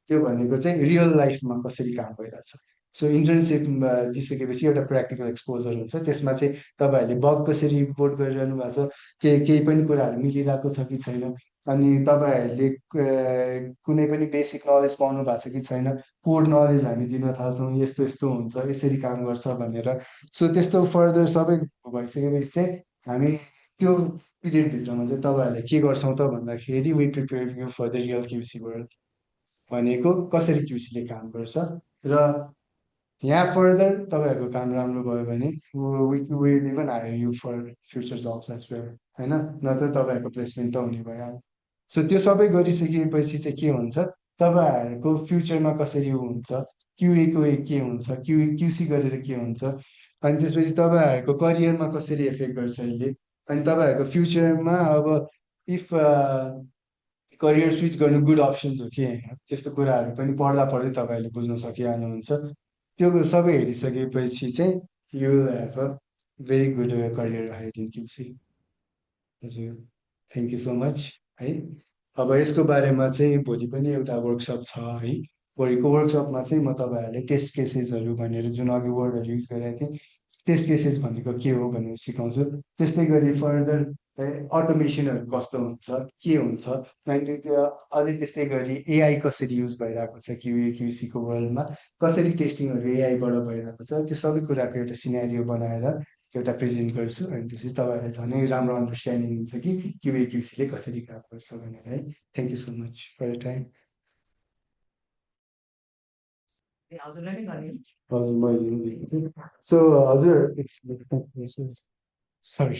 त्यो भनेको चाहिँ रियल लाइफमा कसरी काम भइरहेछ। सो इन्टर्नसिप दिइसकेपछि एउटा प्र्याक्टिकल एक्सपोजर हुन्छ, त्यसमा चाहिँ तपाईँहरूले बग कसरी रिपोर्ट गरिरहनु भएको छ, केही पनि कुराहरू मिलिरहेको छ कि छैन, अनि तपाईँहरूले कुनै पनि बेसिक नलेज पाउनु भएको छ कि छैन, कोड नलेज हामी दिन थाल्छौँ, यस्तो यस्तो हुन्छ, यसरी काम गर्छ भनेर। सो त्यस्तो फर्दर सबै भइसकेपछि चाहिँ हामी त्यो पिरियडभित्रमा चाहिँ तपाईँहरूले के गर्छौँ त भन्दाखेरि we prepare you for the real QC world, भनेको कसरी क्युसीले काम गर्छ। र यहाँ फर्दर तपाईँहरूको काम राम्रो भयो भने will even hire you for future jobs as well होइन, नत्र तपाईँहरूको प्लेसमेन्ट त हुने भइहाल्यो। सो त्यो सबै गरिसकेपछि चाहिँ के हुन्छ, तपाईँहरूको फ्युचरमा कसरी हुन्छ, क्युएको के हुन्छ, क्युसी गरेर के हुन्छ, अनि त्यसपछि तपाईँहरूको करियरमा कसरी इफेक्ट गर्छ यसले, अनि तपाईँहरूको फ्युचरमा अब इफ करियर स्विच गर्नु गुड अप्सन्स हो कि होइन, त्यस्तो कुराहरू पनि पढ्दा पढ्दै तपाईँहरूले बुझ्न सकिहाल्नुहुन्छ। त्यो सबै हेरिसकेपछि चाहिँ you will have a very good career ahead in QC. हजुर, थ्याङ्क यू सो मच है। अब यसको बारेमा चाहिँ भोलि पनि एउटा वर्कसप छ है। भोलिको वर्कसपमा चाहिँ म तपाईँहरूलाई टेस्ट केसेसहरू भनेर जुन अघि वर्डहरू युज गरेको थिएँ, टेस्ट केसेस भनेको के हो भनेर सिकाउँछु। त्यस्तै गरी फर्दर अटोमेसनहरू कस्तो हुन्छ, के हुन्छ, अनि त्यो अझै त्यस्तै गरी एआई कसरी युज भइरहेको छ क्युए क्युसीको वर्ल्डमा, कसरी टेस्टिङहरू एआईबाट भइरहेको छ, त्यो सबै कुराको एउटा सिनेरियो बनाएर एउटा प्रेजेन्ट गर्छु। अनि त्यसपछि तपाईँहरूलाई झनै राम्रो अन्डरस्ट्यान्डिङ हुन्छ कि क्युए क्युसीले कसरी काम गर्छ भनेर है। Thank you so much for your time. हजुर मैले पनि दिएको थिएँ। सो हजुर सरी,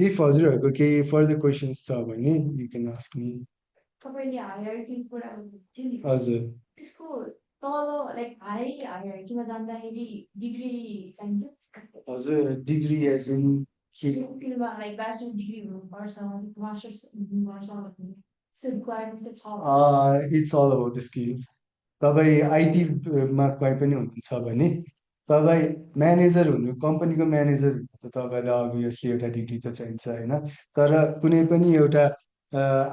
इफ हजुरहरूको केही फर्दर क्वेसन्स छ भने यु क्यान आस्क मी। तपाईँले हायरार्की कुरा गर्नुहुन्थ्यो नि हजुर त्यसको तल लाइक हायरार्कीमा जाँदाखेरि डिग्री चाहिन्छ हजुर डिग्री एज इन के फिल्डमा लाइक ब्याचलर डिग्री हुनुपर्छ मास्टर्स हुनुपर्छ भन्ने त्यस्तो रिक्वायरमेन्ट्स चाहिँ छ it's all about the skills तपाईँ आइटीमा कहीँ पनि हुनुहुन्छ भने तपाईँ म्यानेजर हुनु कम्पनीको म्यानेजर हुनु त तपाईँलाई अभियसली एउटा डिग्री त चाहिन्छ होइन तर कुनै पनि एउटा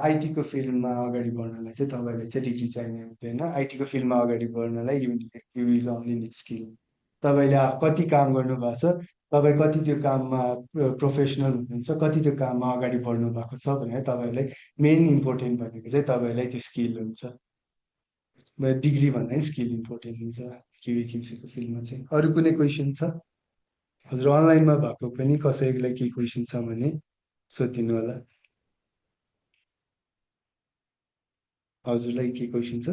आइटीको फिल्डमा अगाडि बढ्नलाई चाहिँ तपाईँलाई चाहिँ डिग्री चाहिने हुँदैन आइटीको फिल्डमा अगाडि बढ्नलाई you will only need skill तपाईँले कति काम गर्नुभएको छ तपाईँ कति त्यो काममा प्रोफेसनल हुनुहुन्छ कति त्यो काममा अगाडि बढ्नु भएको छ भनेर तपाईँलाई मेन इम्पोर्टेन्ट भनेको चाहिँ तपाईँलाई त्यो स्किल हुन्छ डिग्री भन्दा पनि स्किल इम्पोर्टेन्ट हुन्छ क्युसीको फिल्डमा चाहिँ अरू कुनै क्वेसन छ हजुर अनलाइनमा भएको पनि कसैलाई केही क्वेसन छ भने सोधिदिनु होला हजुरलाई के क्वेसन छ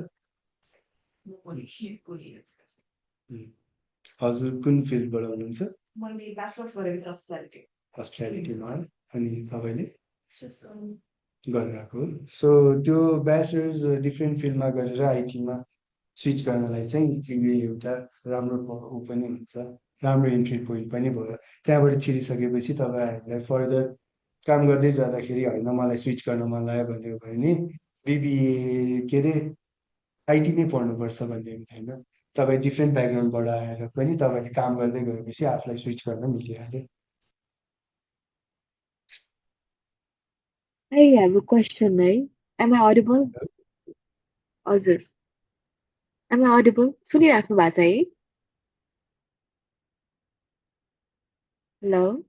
हजुर कुन फिल्डबाट हुनुहुन्छ मैले ब्याचलर्स गरेको हस्पिटालिटी हस्पिटालिटीमा अनि तपाईँले गरेर आएको सो त्यो ब्याचलर्स डिफ्रेन्ट फिल्डमा गरेर आइटीमा स्विच गर्नलाई चाहिँ किवी एउटा राम्रो ऊ पनि हुन्छ राम्रो इन्ट्री पोइन्ट पनि भयो त्यहाँबाट छिरिसकेपछि तपाईँहरूलाई फर्दर काम गर्दै जाँदाखेरि होइन मलाई स्विच गर्न मन लाग्यो भन्यो भने बिबिए के अरे आइटी नै पढ्नुपर्छ भन्ने हुँदैन तपाईँ डिफ्रेन्ट ब्याकग्राउन्डबाट आएर पनि तपाईँले काम गर्दै गएपछि आफूलाई स्विच गर्न मिलिहाल्यो I have a question, right? Am I audible? हजुर. Am I audible? सुनिराख्नु भएको छ है? Hello?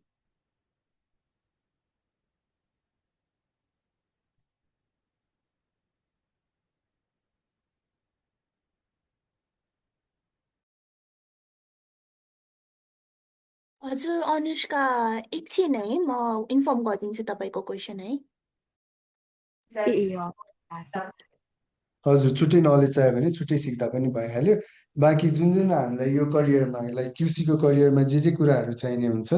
हजुर अनुष्का एकछिन है म इन्फर्म गरिदिन्छु तपाईँको क्वेसन है ए हजुर छुट्टै नलेज चाहियो भने छुट्टै सिक्दा पनि भइहाल्यो बाँकी जुन जुन हामीलाई यो करियरमा लाइक क्युसीको करियरमा जे कुराहरू चाहिने हुन्छ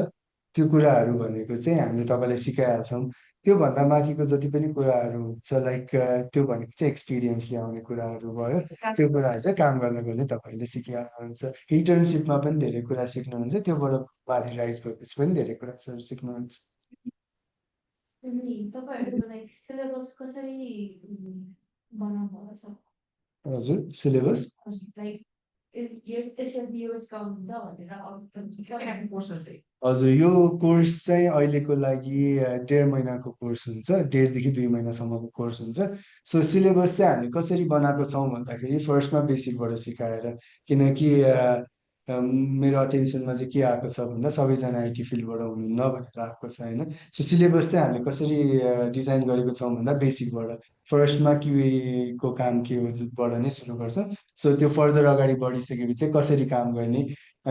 त्यो कुराहरू भनेको चाहिँ हामीले तपाईँलाई सिकाइहाल्छौँ त्योभन्दा माथिको जति पनि कुराहरू हुन्छ लाइक त्यो भनेको चाहिँ एक्सपिरियन्सले आउने कुराहरू भयो त्यो कुराहरू चाहिँ काम गर्दा गर्दै तपाईँले सिकिहाल्नुहुन्छ इन्टर्नसिपमा पनि धेरै कुरा सिक्नुहुन्छ त्योबाट माथि राइज भएपछि पनि धेरै कुराहरू सिक्नुहुन्छ अनि तपाईँहरूको लाइक सिलेबस कसरी बनाउनु भएको छ हजुर सिलेबस लाइक यसका हुन्छ भनेर हजुर यो कोर्स चाहिँ अहिलेको लागि 1.5 महिनाको कोर्स हुन्छ 1.5 देखि 2 महिनासम्मको कोर्स हुन्छ सो सिलेबस चाहिँ हामी कसरी बनाएको छौँ भन्दाखेरि फर्स्टमा बेसिकबाट सिकाएर किनकि मेरो अटेन्सनमा चाहिँ के आएको छ भन्दा सबैजना आइटी फिल्डबाट हुनुहुन्न भनेर आएको छ होइन सो सिलेबस चाहिँ हामीले कसरी डिजाइन गरेको छौँ भन्दा बेसिकबाट फर्स्टमा क्युएको काम के होबाट नै सुरु गर्छौँ सो त्यो फर्दर अगाडि बढिसकेपछि चाहिँ कसरी काम गर्ने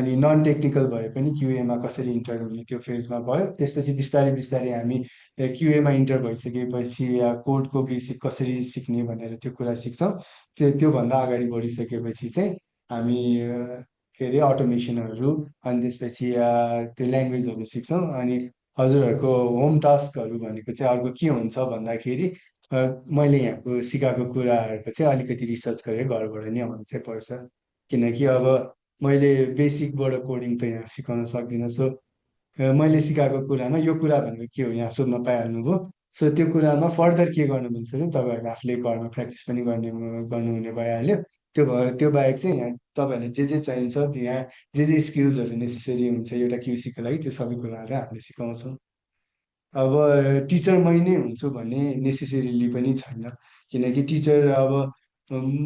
अनि नन टेक्निकल भए पनि क्युएमा कसरी इन्टर हुने त्यो फेजमा भयो त्यसपछि बिस्तारै बिस्तारै हामी क्युएमा इन्टर भइसकेपछि कोडको बेसिक कसरी सिक्ने भनेर त्यो कुरा सिक्छौँ त्योभन्दा अगाडि बढिसकेपछि चाहिँ हामी के अरे अटोमेसनहरू अनि त्यसपछि त्यो ल्याङ्ग्वेजहरू सिक्छौँ अनि हजुरहरूको होम टास्कहरू भनेको चाहिँ अर्को के हुन्छ भन्दाखेरि मैले यहाँको सिकाएको कुराहरूको चाहिँ अलिकति रिसर्च गरेर घरबाट नि आउनु चाहिँ पर्छ किनकि अब मैले बेसिकबाट कोडिङ त यहाँ सिकाउन सक्दिनँ सो मैले सिकाएको कुरामा यो कुरा भनेको के हो यहाँ सोध्न पाइहाल्नुभयो सो त्यो कुरामा फर्दर के गर्नु मिल्छ भने तपाईँहरूले आफूले घरमा प्र्याक्टिस पनि गर्नुहुने भइहाल्यो त्यो बाहेक चाहिँ यहाँ तपाईँहरूलाई जे चाहिन्छ त्यो यहाँ जे स्किल्सहरू नेसेसरी हुन्छ एउटा क्युसीको लागि त्यो सबै कुराहरू हामीले सिकाउँछौँ अब टिचर मै नै हुन्छु भन्ने नेसेसरीली पनि छैन किनकि टिचर अब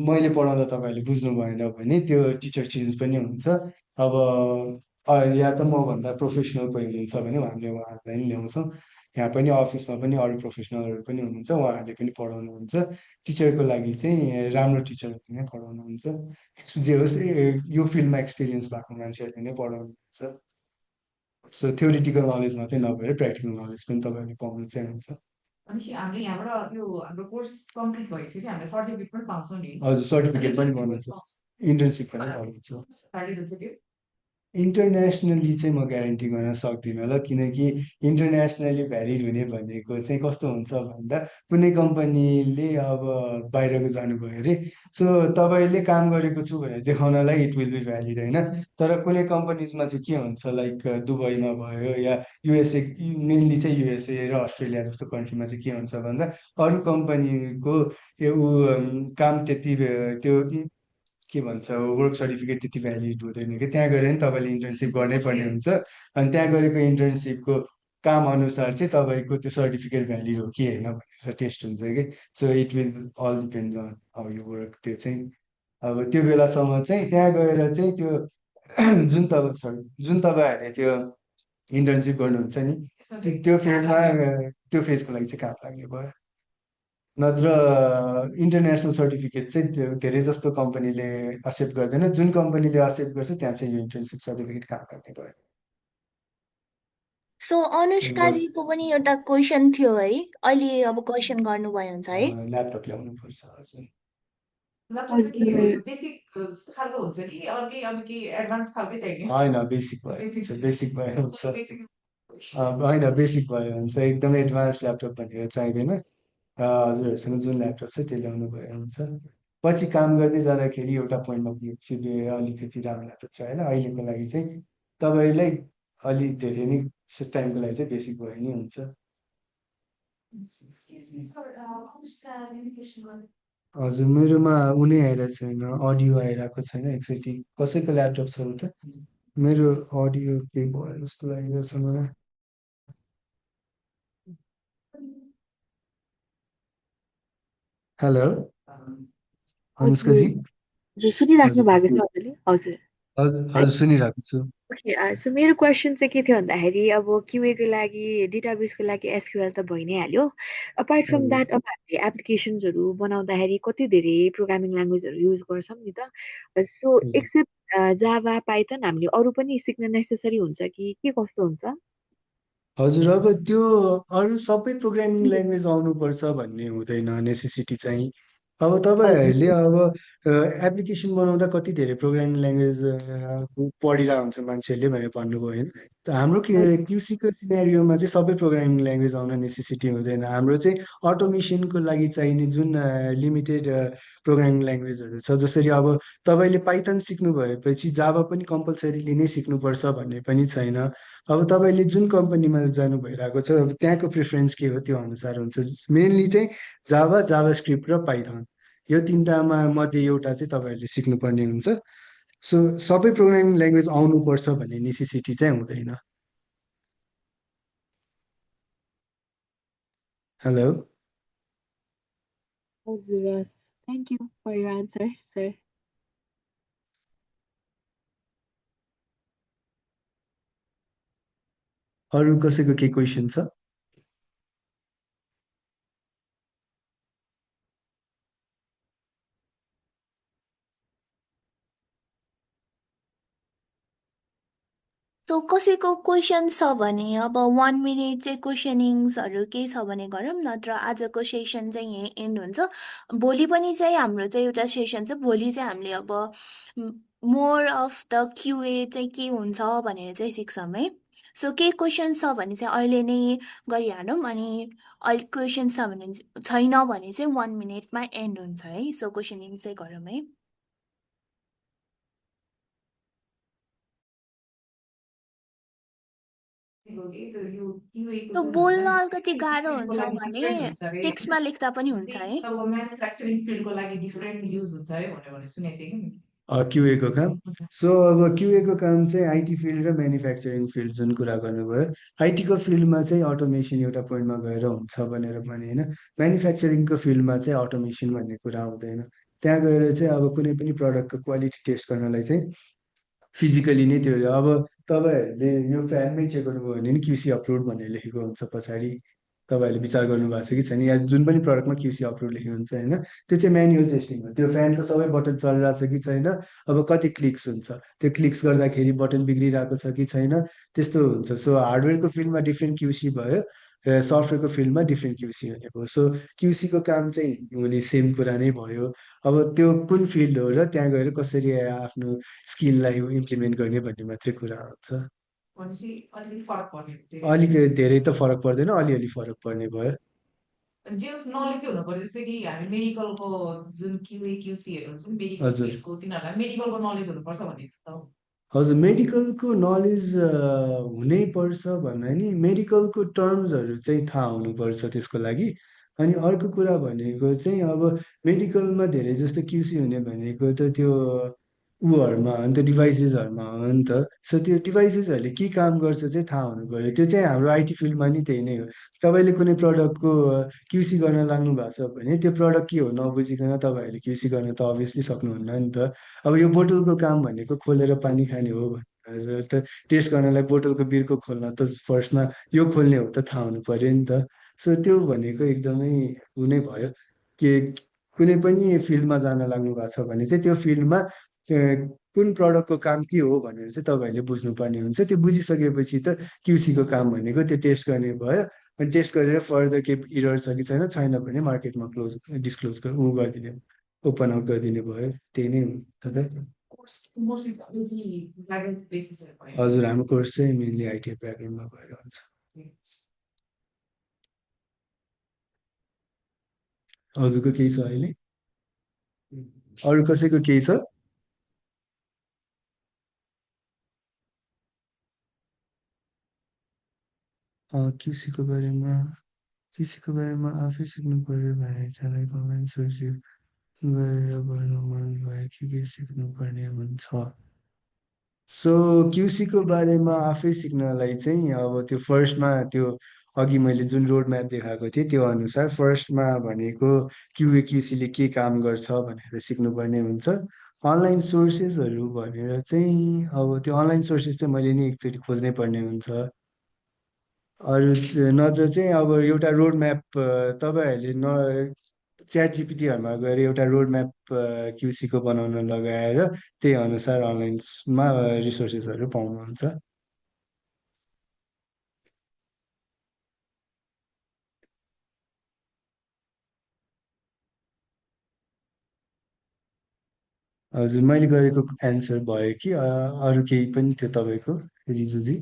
मैले पढाउँदा तपाईँहरूले बुझ्नु भएन भने त्यो टिचर चेन्ज पनि हुन्छ अब या त मभन्दा प्रोफेसनल कोही हुनुहुन्छ भने हामीले उहाँहरूलाई नि ल्याउँछौँ यहाँ पनि अफिसमा पनि अरू प्रोफेसनलहरू पनि हुनुहुन्छ उहाँहरूले पनि पढाउनुहुन्छ टिचरको लागि चाहिँ राम्रो टिचरहरूले नै पढाउनुहुन्छ जे होस् यो फिल्डमा एक्सपिरियन्स भएको मान्छेहरूले नै पढाउनुहुन्छ सो थ्योरिटिकल नलेज मात्रै नभएर प्र्याक्टिकल नलेज पनि तपाईँहरूले पाउनु चाहिँ हुन्छ अनि हामीले यहाँबाट त्यो हाम्रो कोर्स कम्प्लिट भएपछि चाहिँ हामीले सर्टिफिकेट पनि पाउँछौँ नि हजुर सर्टिफिकेट पनि पाउनुहुन्छ इन्टर्नसिप पनि पाउनुहुन्छ भ्यालिड हुन्छ त्यो इन्टरनेसनली चाहिँ म ग्यारेन्टी गर्न सक्दिनँ ल, किनकि इन्टरनेसनली भ्यालिड हुने भनेको चाहिँ कस्तो हुन्छ भन्दा कुनै कम्पनीले अब बाहिरको जानुभयो अरे, सो तपाईँले काम गरेको छु भनेर देखाउनलाई इट विल बी भ्यालिड होइन। तर कुनै कम्पनीजमा चाहिँ के हुन्छ, लाइक दुबईमा भयो या युएसए, मेनली चाहिँ युएसए र अस्ट्रेलिया जस्तो कन्ट्रीमा चाहिँ के हुन्छ भन्दा अरू कम्पनीको काम त्यति त्यो के भन्छ वर्क सर्टिफिकेट त्यति भ्यालिड हुँदैन कि, त्यहाँ गएर नि तपाईँले इन्टर्नसिप गर्नै पर्ने हुन्छ। अनि त्यहाँ गरेको इन्टर्नसिपको काम अनुसार चाहिँ तपाईँको त्यो सर्टिफिकेट भ्यालिड हो कि होइन भनेर टेस्ट हुन्छ कि। So it will all depend on how you work. त्यो चाहिँ अब त्यो बेलासम्म चाहिँ त्यहाँ गएर चाहिँ त्यो जुन तपाईँ जुन तपाईँहरूले त्यो इन्टर्नसिप गर्नुहुन्छ नि, त्यो फेजमा त्यो फेजको लागि चाहिँ काम लाग्ने भयो। नत्र इन्टरनेसनल सर्टिफिकेट चाहिँ धेरै जस्तो कम्पनीले एक्सेप्ट गर्दैन। जुन कम्पनीले एक्सेप्ट गर्छ त्यहाँ चाहिँ यो इन्टर्नसिप सर्टिफिकेट काम लाग्ने भयो। सो अनुष्काजीको पनि एउटा क्वेसन थियो है, अहिले अब क्वेसन गर्नुभयो हुन्छ है। ल्यापटप ल्याउनु पर्छ हजुर। हजुर बेसिक खालको हुन्छ कि अर्कै अब के एडभान्स खालकै चाहियो? होइन बेसिक भयो, बेसिक भयो हुन्छ। बेसिक होइन बेसिक भयो हुन्छ, एकदमै एडभान्स ल्यापटप भनेर चाहिँदैन। हजुरहरूसँग जुन ल्यापटप छ त्यो ल्याउनु भयो हुन्छ। पछि काम गर्दै जाँदाखेरि एउटा पोइन्टमा पुगेपछि अलिकति राम्रो ल्यापटप चाहियो होइन। अहिलेको लागि चाहिँ तपाईँलाई अलिक धेरै नै टाइमको लागि चाहिँ बेसिक भयो नि हुन्छ। अनुष्का इन्भिटेसन गर्नु हजुर मेरोमा उनी आइरहेको छैन, अडियो आइरहेको छैन। एकचोटि कसैको ल्यापटप छ त मेरो अडियो के भयो जस्तो लागिरहेछ मलाई। हेलो अनुष्काजी। हजुर सुनिराख्नु हजुर भएको छ हजुरले? हजुर हजुर हजुर सुनिरहेको छु। ओके सो मेरो क्वेसन चाहिँ के थियो भन्दाखेरि अब क्युएको लागि डेटाबेसको लागि एसक्युएल त भइ नै हाल्यो। अपार्ट फ्रम हजुर द्याट अब हामीले एप्लिकेसन्सहरू बनाउँदाखेरि कति धेरै प्रोग्रामिङ ल्याङ्ग्वेजहरू युज गर्छौँ नि त। सो हजुर एक्सेप्ट जाभा पाइथन हामीले अरू पनि सिक्न नेसेसरी हुन्छ कि के कस्तो हुन्छ? हजुर अब त्यो अरू सबै प्रोग्रामिङ ल्याङ्ग्वेज आउनुपर्छ भन्ने हुँदैन नेसेसिटी चाहिँ। अब तपाईँहरूले अब एप्लिकेसन बनाउँदा कति धेरै प्रोग्रामिङ ल्याङ्ग्वेज पढिरहेको हुन्छ मान्छेहरूले भनेर भन्नुभयो होइन। त हाम्रो क्युसीको सिनेरियोमा चाहिँ सबै प्रोग्रामिङ ल्याङ्ग्वेज आउन नेसेसिटी हुँदैन। हाम्रो चाहिँ अटोमेसनको लागि चाहिने जुन लिमिटेड प्रोग्रामिङ ल्याङ्ग्वेजहरू छ, जसरी अब तपाईँले पाइथन सिक्नु भएपछि जाभा पनि कम्पलसरीली नै सिक्नुपर्छ भन्ने पनि छैन। अब तपाईँले जुन कम्पनीमा जानु भइरहेको छ अब त्यहाँको प्रिफरेन्स के हो त्यो अनुसार हुन्छ। मेनली चाहिँ जाभा, जाभास्क्रिप्ट र पाइथन यो तिनवटामा मध्ये एउटा चाहिँ तपाईँहरूले सिक्नुपर्ने हुन्छ। सो सबै प्रोग्रामिङ ल्याङ्ग्वेज आउनुपर्छ भन्ने नेसेसिटी चाहिँ हुँदैन। हेलो हजुर हस् thank you for your answer sir. अरू कसैको के क्वेसन छ? सो कसैको क्वेसन छ भने अब 1 मिनट चाहिँ क्वेसनिङ्सहरू केही छ भने गरौँ, नत्र आजको सेसन चाहिँ यहीँ एन्ड हुन्छ। भोलि पनि चाहिँ हाम्रो चाहिँ एउटा सेसन छ, भोलि चाहिँ हामीले अब मोर अफ द क्युए चाहिँ के हुन्छ भनेर चाहिँ सिक्छौँ है। सो केही क्वेसन छ भने चाहिँ अहिले नै गरिहालौँ, अनि अहिले क्वेसन छ भने छैन भने चाहिँ 1 मिनटमा एन्ड हुन्छ है। सो क्वेसनिङ चाहिँ गरौँ है। त्यो बोल्न अलिकति गाह्रो हुन्छ भने टेक्स्टमा लेख्दा पनि हुन्छ है। अब म्यानुफ्याक्चरिङ फिल्डको लागि डिफरेन्ट युज हुन्छ है भनेर सुनेको थिएँ कि। क्युएको काम। सो अब क्युएको काम चाहिँ आइटी फिल्ड र म्यानुफ्याक्चरिङ फिल्ड जुन कुरा गर्नुभयो, आइटीको फिल्डमा चाहिँ अटोमेसन एउटा पोइन्टमा गएर हुन्छ भनेर भने होइन। म्यानुफ्याक्चरिङको फिल्डमा चाहिँ अटोमेसन भन्ने कुरा आउँदैन। त्यहाँ गएर चाहिँ अब कुनै पनि प्रडक्टको क्वालिटी टेस्ट गर्नलाई चाहिँ फिजिकली नै त्यो अब तपाईँहरूले यो फ्यानमै चेक गर्नुभयो भने नि क्युसी अप्रुभ भनेर लेखेको हुन्छ पछाडि। तपाईँहरूले विचार गर्नुभएको छ कि छैन, या जुन पनि प्रडक्टमा क्युसी अप्रुभ लेखेको हुन्छ होइन, त्यो चाहिँ म्यानुअल टेस्टिङ हो। त्यो फ्यानको सबै बटन चलिरहेको छ कि छैन, अब कति क्लिक्स हुन्छ, त्यो क्लिक्स गर्दाखेरि बटन बिग्रिरहेको छ कि छैन, त्यस्तो हुन्छ। सो हार्डवेयरको फिल्डमा डिफ्रेन्ट क्युसी भयो, सफ्टवेयरको फिल्डमा डिफ्रेन्ट क्युसी हुने भयो। सो क्युसीको काम चाहिँ हुने सेम कुरा नै भयो। अब त्यो कुन फिल्ड हो र त्यहाँ गएर कसरी आफ्नो स्किललाई इम्प्लिमेन्ट गर्ने भन्ने मात्रै कुरा हुन्छ। भनेपछि अलिकति फरक पर्ने धेरै अलिक धेरै त फरक पर्दैन, अलिअलि फरक पर्ने भयो। जे होस् नलेज चाहिँ हुनु पर्यो। जस्तै कि हामी मेडिकलको जुन क्युए क्युसीहरू हुन्छ नि मेडिकल हजुर फिल्डको तिनीहरूलाई मेडिकलको नलेज हुनुपर्छ भन्ने छ त हौ। हजुर मेडिकलको नलेज हुनै पर्छ भन्दा नि मेडिकलको टर्म्सहरू चाहिँ थाहा हुनुपर्छ त्यसको लागि। अनि अर्को कुरा भनेको चाहिँ अब मेडिकलमा धेरै जस्तो क्युसी हुने भनेको त त्यो उहरूमा हो नि त, डिभाइसेसहरूमा हो नि त। सो त्यो डिभाइसेसहरूले के काम गर्छ चाहिँ थाहा हुनु पऱ्यो। त्यो चाहिँ हाम्रो आइटी फिल्डमा नि त्यही नै हो। तपाईँले कुनै प्रडक्टको क्युसी गर्न लाग्नु भएको छ भने त्यो प्रडक्ट के हो नबुझिकन तपाईँहरूले क्युसी गर्न त अभियसली सक्नुहुन्न नि त। अब यो बोतलको काम भनेको खोलेर पानी खाने हो भनेर त टेस्ट गर्नलाई बोतलको बिर्को खोल्न त फर्स्टमा यो खोल्ने हो त थाहा हुनु पर्यो नि त। सो त्यो भनेको एकदमै उ नै भयो कि कुनै पनि फिल्डमा जान लाग्नु भएको छ भने चाहिँ त्यो फिल्डमा कुन प्रडक्टको काम के हो भनेर चाहिँ तपाईँहरूले बुझ्नुपर्ने हुन्छ। त्यो बुझिसकेपछि त क्युसीको काम भनेको त्यो टेस्ट गर्ने भयो। अनि टेस्ट गरेर फर्दर केही इरर छ कि छैन, छैन भने मार्केटमा डिस्क्लोज ऊ गरिदिने, ओपन आउट गरिदिने भयो। त्यही नै हो त। कोर्स मोस्टली आइटी ब्याकग्राउन्ड बेसिसहरू भयो। हजुर हाम्रो कोर्स चाहिँ मेनली आइटी ब्याकग्राउन्डमा भएर हुन्छ। हजुरको केही छ अहिले? अरू कसैको केही छ? क्युसीको बारेमा कृषिको बारेमा आफै सिक्नु पर्यो भने चाहिँ कमेन्ट सोर्स गरेर गर्न मन भयो के सिक्नुपर्ने हुन्छ। सो क्युसीको बारेमा आफै सिक्नलाई चाहिँ अब त्यो फर्स्टमा त्यो अघि मैले जुन रोड म्याप देखाएको थिएँ त्यो अनुसार फर्स्टमा भनेको क्युए क्युसीले के काम गर्छ भनेर सिक्नुपर्ने हुन्छ। अनलाइन सोर्सेसहरू भनेर चाहिँ अब त्यो अनलाइन सोर्सेस चाहिँ मैले नि एकचोटि खोज्नै पर्ने हुन्छ। अरू नत्र चाहिँ अब एउटा रोड म्याप तपाईँहरूले च्याट जिपिटीहरूमा गएर एउटा रोड म्याप क्युसीको बनाउन लगाएर त्यही अनुसार अनलाइनमा रिसोर्सेसहरू पाउनुहुन्छ। हजुर मैले गरेको एन्सर भयो कि अरू केही पनि थियो तपाईँको रिजुजी?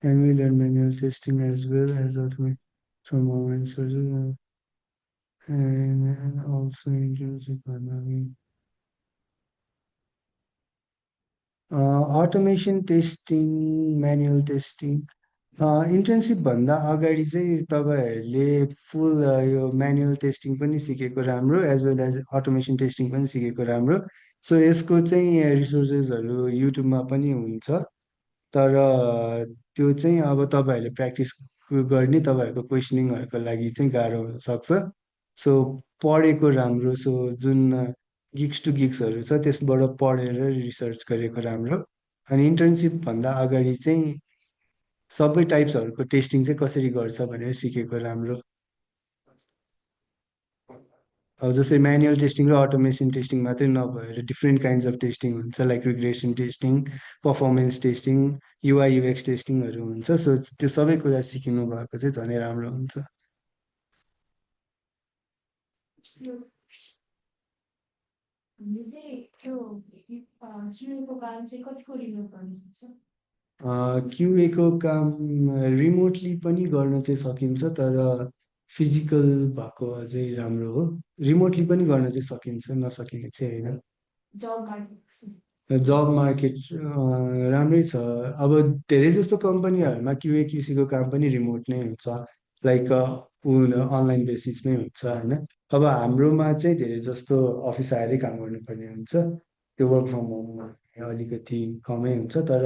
And we learn manual testing as well as automate from online sources and also intrinsic learning. Automation testing, manual testing, internship भन्दा अगाडि चाहिँ तपाईँहरूले फुल यो म्यानुअल टेस्टिङ पनि सिकेको राम्रो as well as automation testing पनि सिकेको राम्रो। सो यसको चाहिँ रिसोर्सेसहरू युट्युबमा पनि हुन्छ। तर त्यो चाहिँ अब तपाईँहरूले प्र्याक्टिस गर्ने तपाईँहरूको क्वेसनिङहरूको लागि चाहिँ गाह्रो हुनसक्छ। सो पढेको राम्रो। सो जुन गिक्स टु गिक्सहरू छ त्यसबाट पढेर रिसर्च गरेको राम्रो। अनि इन्टर्नसिप भन्दा अगाडि चाहिँ सबै टाइप्सहरूको टेस्टिङ चाहिँ कसरी गर्छ भनेर सिकेको राम्रो। अब जस्तै म्यानुअल टेस्टिङ र अटोमेसन टेस्टिङ मात्रै नभएर डिफ्रेन्ट काइन्ड्स अफ टेस्टिङ हुन्छ like regression testing, performance testing, UI UX टेस्टिङहरू हुन्छ। सो त्यो सबै कुरा सिकिनु भएको चाहिँ झनै राम्रो हुन्छ। हामीले चाहिँ त्यो क्युएको काम चाहिँ कतिको रिमोट गर्न सक्छ? क्युएको काम रिमोटली पनि गर्न चाहिँ सकिन्छ तर फिजिकल भएको अझै राम्रो हो। रिमोटली पनि गर्न चाहिँ सकिन्छ, नसकिने चाहिँ होइन। जब मार्केट कस्तो छ? जब मार्केट राम्रै छ। अब धेरै जस्तो कम्पनीहरूमा क्युए क्युसीको काम पनि रिमोट नै हुन्छ, लाइक अनलाइन बेसिसमै हुन्छ होइन। अब हाम्रोमा चाहिँ धेरै जस्तो अफिस आएरै काम गर्नुपर्ने हुन्छ। त्यो वर्क फ्रम होम अलिकति कमै हुन्छ। तर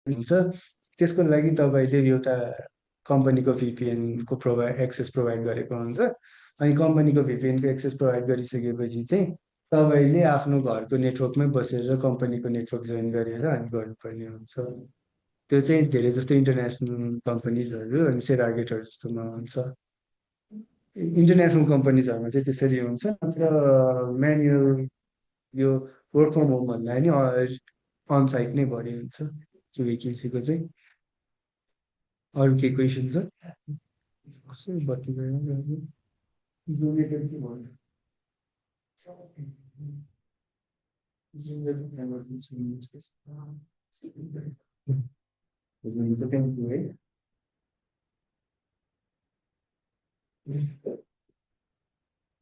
हुन्छ त्यसको लागि तपाईँले एउटा कम्पनीको VPN को एक्सेस प्रोभाइड गरेको हुन्छ। अनि कम्पनीको VPN को एक्सेस प्रोभाइड गरिसकेपछि चाहिँ तपाईँले आफ्नो घरको नेटवर्कमै बसेर कम्पनीको नेटवर्क जोइन गरेर अनि गर्नुपर्ने हुन्छ। त्यो चाहिँ धेरै जस्तो इन्टरनेसनल कम्पनीजहरू अनि सेरागेटहरू जस्तोमा हुन्छ। इन्टरनेसनल कम्पनीजहरूमा चाहिँ त्यसरी हुन्छ। नत्र म्यानुअल यो वर्क फ्रम होम भन्दा नि अनसाइट नै बढी हुन्छ QA/QC को चाहिँ। अरू केही क्वेसन छ? कसै बत्ती गयो? Generated के भन्नु? Generated emergency use case. Thank you, है।